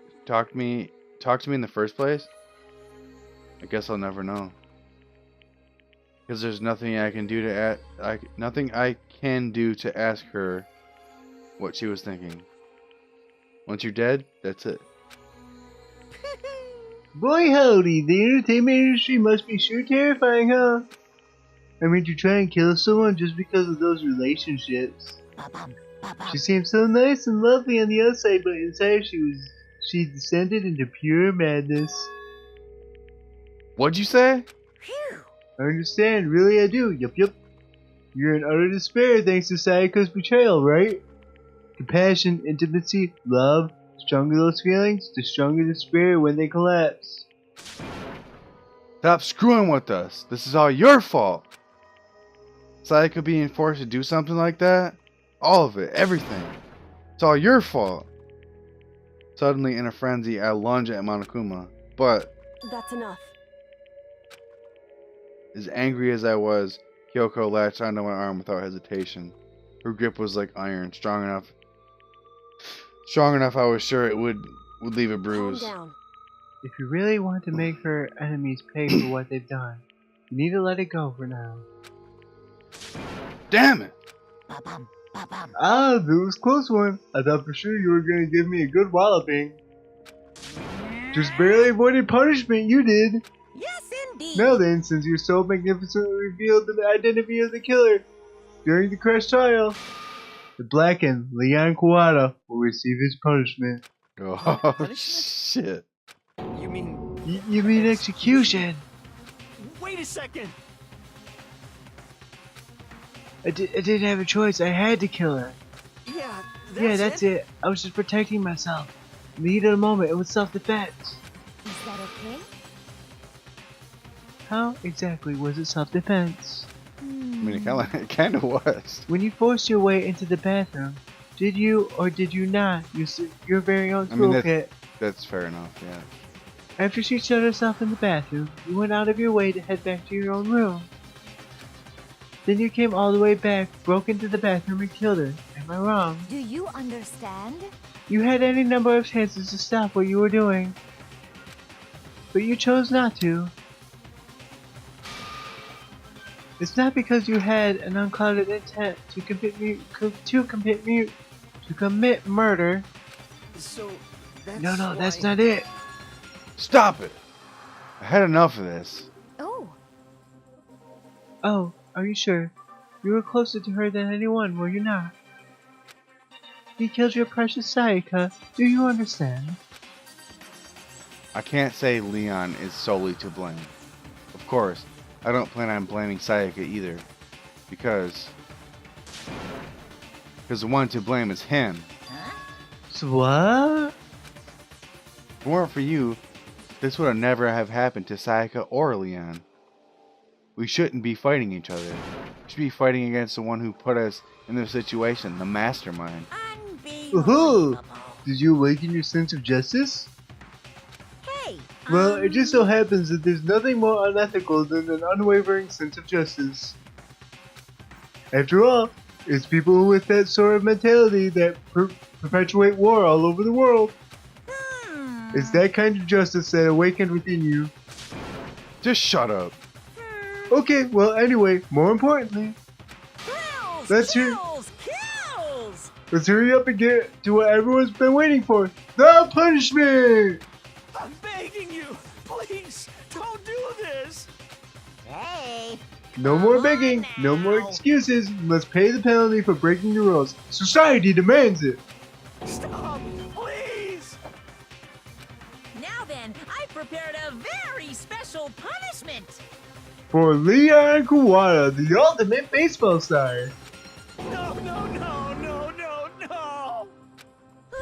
C: me in the first place? I guess I'll never know. Because there's nothing I can do to nothing I can do to ask her what she was thinking. Once you're dead, that's it.
A: Boy howdy, the entertainment industry must be sure terrifying, huh? I mean, to try and kill someone just because of those relationships. She seemed so nice and lovely on the outside, but inside she descended into pure madness.
C: What'd you say?
A: I understand, really I do, yup. You're in utter despair thanks to Sayaka's betrayal, right? Compassion, intimacy, love, stronger those feelings, the stronger despair when they collapse.
C: Stop screwing with us. This is all your fault. Sayaka being forced to do something like that? All of it, everything. It's all your fault. Suddenly, in a frenzy, I lunge at Monokuma, but
P: That's enough.
C: as angry as I was, Kyoko latched onto my arm without hesitation. Her grip was like iron, strong enough I was sure it would leave a bruise.
P: Calm down.
A: If you really want to make her enemies pay for what they've done, you need to let it go for now.
C: Damn it!
A: Ah, that was a close one. I thought for sure you were going to give me a good walloping. Just barely avoided punishment, you did.
S: Yes, indeed.
A: Now then, since you so magnificently revealed the identity of the killer during the crash trial, the blackened Leon Kawada will receive his punishment.
C: Oh, shit.
N: You mean...
A: You mean execution?
N: Wait a second!
A: I didn't have a choice. I had to kill her.
N: Yeah,
A: that's it. I was just protecting myself. In the heat of the moment, it was self-defense.
L: Is that okay?
A: How exactly was it self-defense?
C: I mean, it kind of was.
A: When you forced your way into the bathroom, did you or did you not use your very own toolkit?
C: That's fair enough, yeah.
A: After she shut herself in the bathroom, you went out of your way to head back to your own room. Then you came all the way back, broke into the bathroom and killed her. Am I wrong?
L: Do you understand?
A: You had any number of chances to stop what you were doing, but you chose not to. It's not because you had an unclouded intent to commit murder.
N: So,
A: No, that's not it.
C: Stop it! I had enough of this.
A: Oh, are you sure? You were closer to her than anyone, were you not? He killed your precious Sayaka. Do you understand?
C: I can't say Leon is solely to blame. Of course, I don't plan on blaming Sayaka either. Because the one to blame is him.
A: So what?
C: If it weren't for you, this would have never have happened to Sayaka or Leon. We shouldn't be fighting each other. We should be fighting against the one who put us in this situation, the mastermind.
A: Woohoo! Did you awaken your sense of justice?
S: Hey!
A: Well, it just so happens that there's nothing more unethical than an unwavering sense of justice. After all, it's people with that sort of mentality that perpetuate war all over the world. It's that kind of justice that awakened within you.
C: Just shut up.
A: Okay, well anyway, more importantly, let's hear... Let's hurry up and get to what everyone's been waiting for. The punishment!
N: I'm begging you, please, don't do this.
S: Hey.
A: No more begging, no more excuses. You must pay the penalty for breaking the rules. Society demands it.
N: Stop, please.
B: Now then, I've prepared a very special punishment.
A: For Leon Kawada, the ultimate baseball star.
N: No, no, no, no, no, no.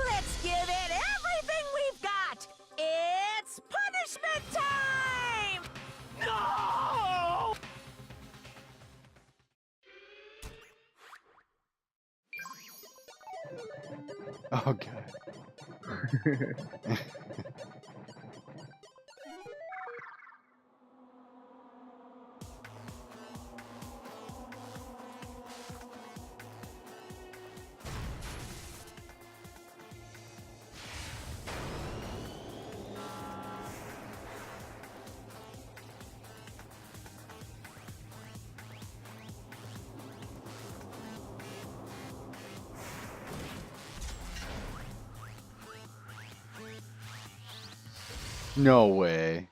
B: Let's give it everything we've got. It's punishment time!
N: No!
C: Oh god. No way.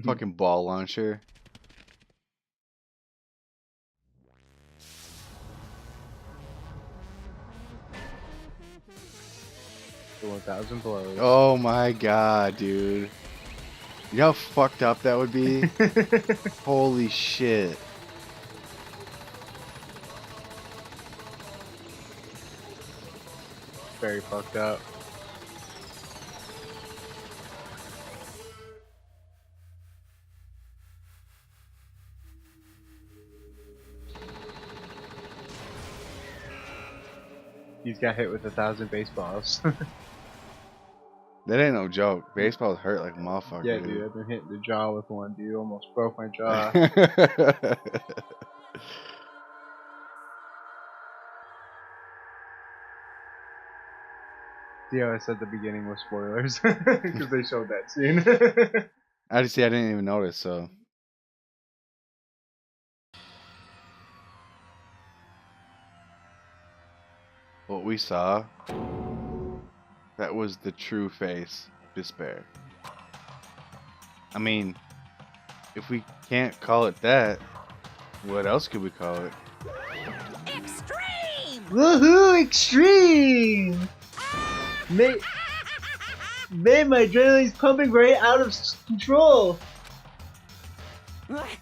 C: Fucking ball launcher.
A: The 1,000 blows.
C: Oh my god, dude. You know how fucked up that would be? Holy shit.
A: Very fucked up. He's got hit with 1,000 baseballs.
C: That ain't no joke. Baseball hurt like a motherfucker.
A: Yeah, dude, I've been hitting the jaw with one, dude. Almost broke my jaw. See how I said the beginning was spoilers? Because they showed that scene.
C: I didn't even notice, so. What we saw, that was the true face of despair. I mean, if we can't call it that, what else could we call it?
B: Extreme!
A: Woohoo! Extreme! Man, my adrenaline's pumping right out of control. What's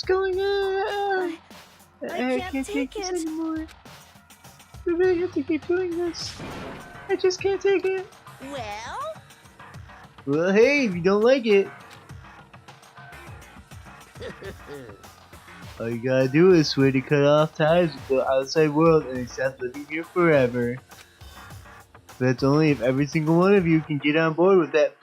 A: going on?
E: I can't take
A: this
E: it
A: anymore. We really have to keep doing this. I just can't take it. Well, hey, if you don't like it, all you gotta do is swear to cut off ties with the outside world and accept living here forever. But that's only if every single one of you can get on board with that.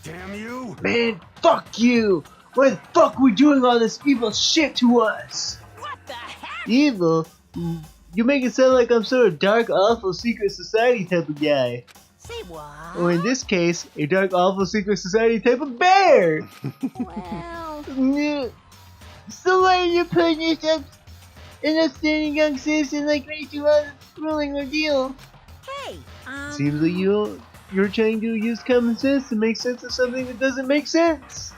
H: Damn you!
A: Man, fuck you! Why the fuck are we doing all this evil shit to us?
B: What the heck?
A: Evil? You make it sound like I'm sort of dark, awful, secret society type of guy.
B: Say what?
A: Or in this case, a dark, awful, secret society type of bear!
E: Well...
A: So why are you putting yourself an upstanding young citizen like me through a thrilling ordeal?
B: Hey,
A: Seems like you're trying to use common sense to make sense of something that doesn't make sense.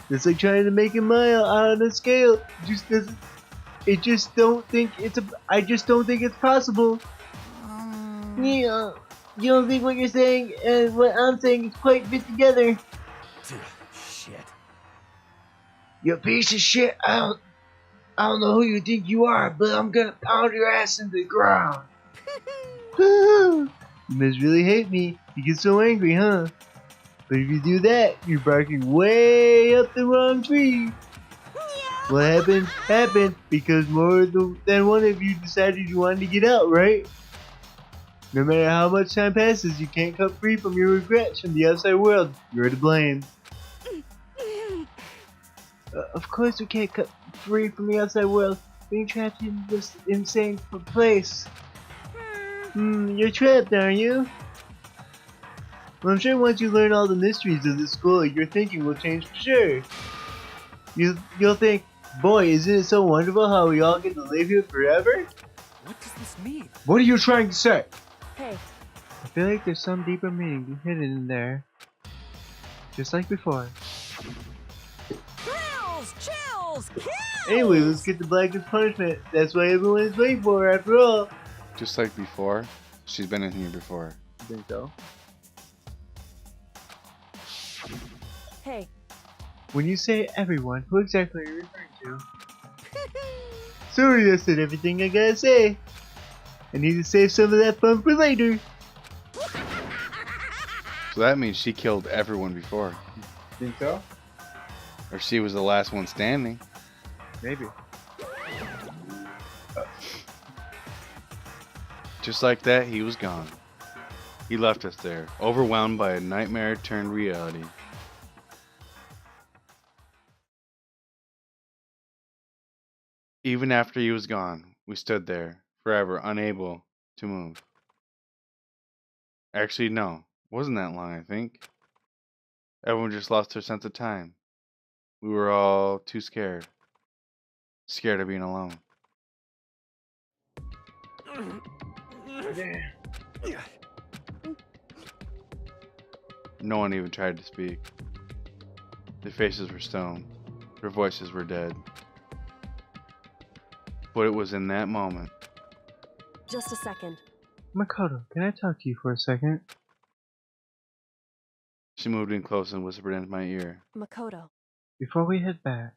A: It's like trying to make a mile on a scale. I just don't think it's possible. Yeah, you don't think what you're saying and what I'm saying is quite fit together.
H: Shit.
A: You piece of shit. I don't know who you think you are, but I'm gonna pound your ass into the ground. You must really hate me. You get so angry, huh? But if you do that, you're barking way up the wrong tree. What happened because more than one of you decided you wanted to get out, right? No matter how much time passes, you can't cut free from your regrets from the outside world. You're to blame. Of course we can't cut free from the outside world. Being trapped in this insane place. You're trapped, aren't you? Well, I'm sure once you learn all the mysteries of the school, your thinking will change for sure. You'll think, boy, isn't it so wonderful how we all get to live here forever?
D: What does this mean?
A: What are you trying to say?
P: Hey,
A: I feel like there's some deeper meaning hidden in there. Just like before.
N: Chills! Chills! Kills!
A: Anyway, let's get the blackest punishment. That's what everyone is waiting for, after all.
C: Just like before, she's been in here before.
A: You think so?
P: hey,
A: When you say everyone, who exactly are you referring to? Sorry, I said everything I gotta say. I need to save some of that fun for later.
C: So that means she killed everyone before.
A: Think so?
C: Or she was the last one standing.
A: Maybe.
C: Just like that, he was gone. He left us there, overwhelmed by a nightmare turned reality. Even after he was gone, we stood there, forever unable to move. Actually, no, wasn't that long, I think. Everyone just lost their sense of time. We were all too scared. Scared of being alone. No one even tried to speak. Their faces were stone. Their voices were dead. But it was in that moment.
P: just a second.
A: Makoto, can I talk to you for a second?
C: She moved in close and whispered into my ear.
P: Makoto.
A: Before we head back,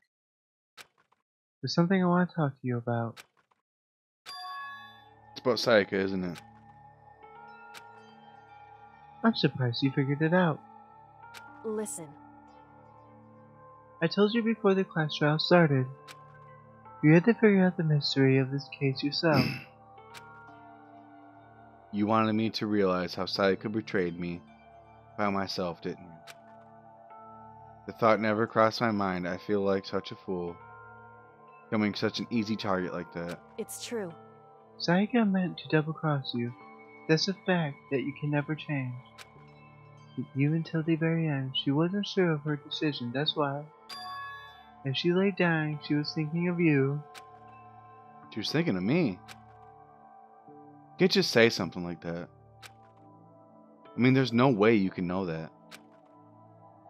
A: there's something I want to talk to you about.
C: It's about Sayaka, isn't it?
A: I'm surprised you figured it out.
P: Listen.
A: I told you before the class trial started. You had to figure out the mystery of this case yourself.
C: You wanted me to realize how Sayaka betrayed me by myself, didn't you? The thought never crossed my mind. I feel like such a fool. Becoming such an easy target like that.
P: It's true.
A: Sayaka meant to double-cross you. That's a fact that you can never change. Even until the very end, she wasn't sure of her decision, that's why. As she lay dying, she was thinking of you.
C: She was thinking of me. You can't just say something like that. I mean, there's no way you can know that.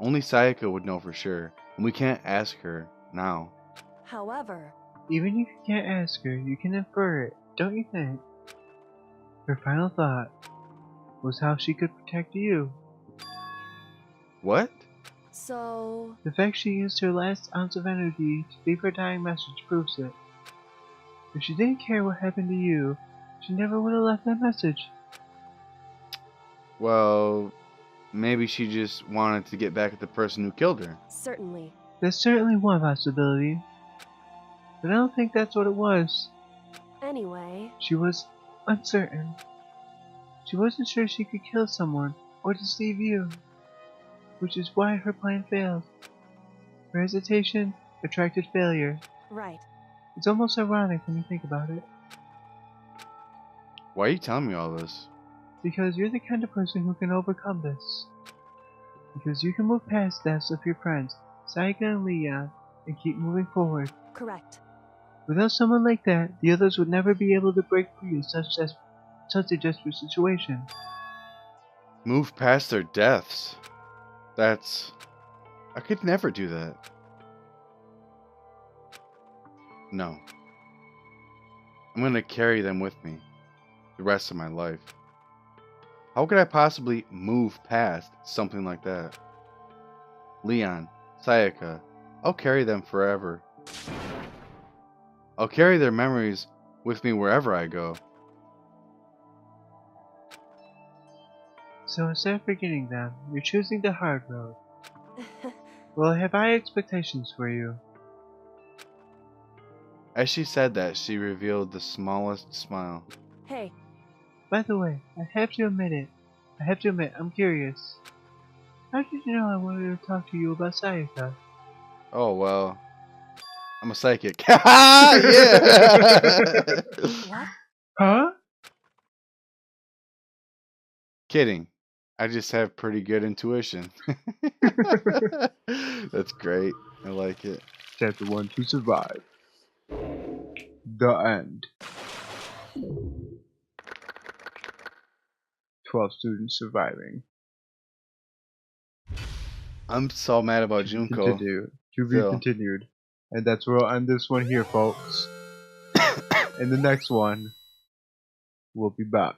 C: Only Sayaka would know for sure, and we can't ask her now.
P: However,
A: even if you can't ask her, you can infer it, don't you think? Her final thought was how she could protect you.
C: What?
P: so...
A: The fact she used her last ounce of energy to leave her dying message proves it. If she didn't care what happened to you, she never would have left that message.
C: Well, maybe she just wanted to get back at the person who killed her.
P: Certainly.
A: There's certainly one possibility. But I don't think that's what it was.
P: Anyway...
A: She was uncertain. She wasn't sure she could kill someone or deceive you. Which is why her plan failed. Her hesitation attracted failure.
P: Right.
A: It's almost ironic when you think about it.
C: Why are you telling me all this?
A: Because you're the kind of person who can overcome this. Because you can move past deaths of your friends, Sayaka and Leon, and keep moving forward.
P: Correct.
A: Without someone like that, the others would never be able to break free of such a desperate situation.
C: Move past their deaths. I could never do that. No. I'm gonna carry them with me the rest of my life. How could I possibly move past something like that? Leon, Sayaka, I'll carry them forever. I'll carry their memories with me wherever I go.
A: So instead of forgetting them, you're choosing the hard road. Well, I have high expectations for you.
C: As she said that, she revealed the smallest smile.
P: Hey.
A: By the way, I have to admit, I'm curious. How did you know I wanted to talk to you about Sayaka?
C: Oh, well, I'm a psychic. Yeah!
P: What?
A: Huh?
C: Kidding. I just have pretty good intuition. That's great. I like it.
A: Chapter 1 to survive. The end. 12 students surviving.
C: I'm so mad about Junko.
A: Continue. To be
C: Still.
A: continued. And that's where I'll end this one here, folks. In the next one, we'll be back.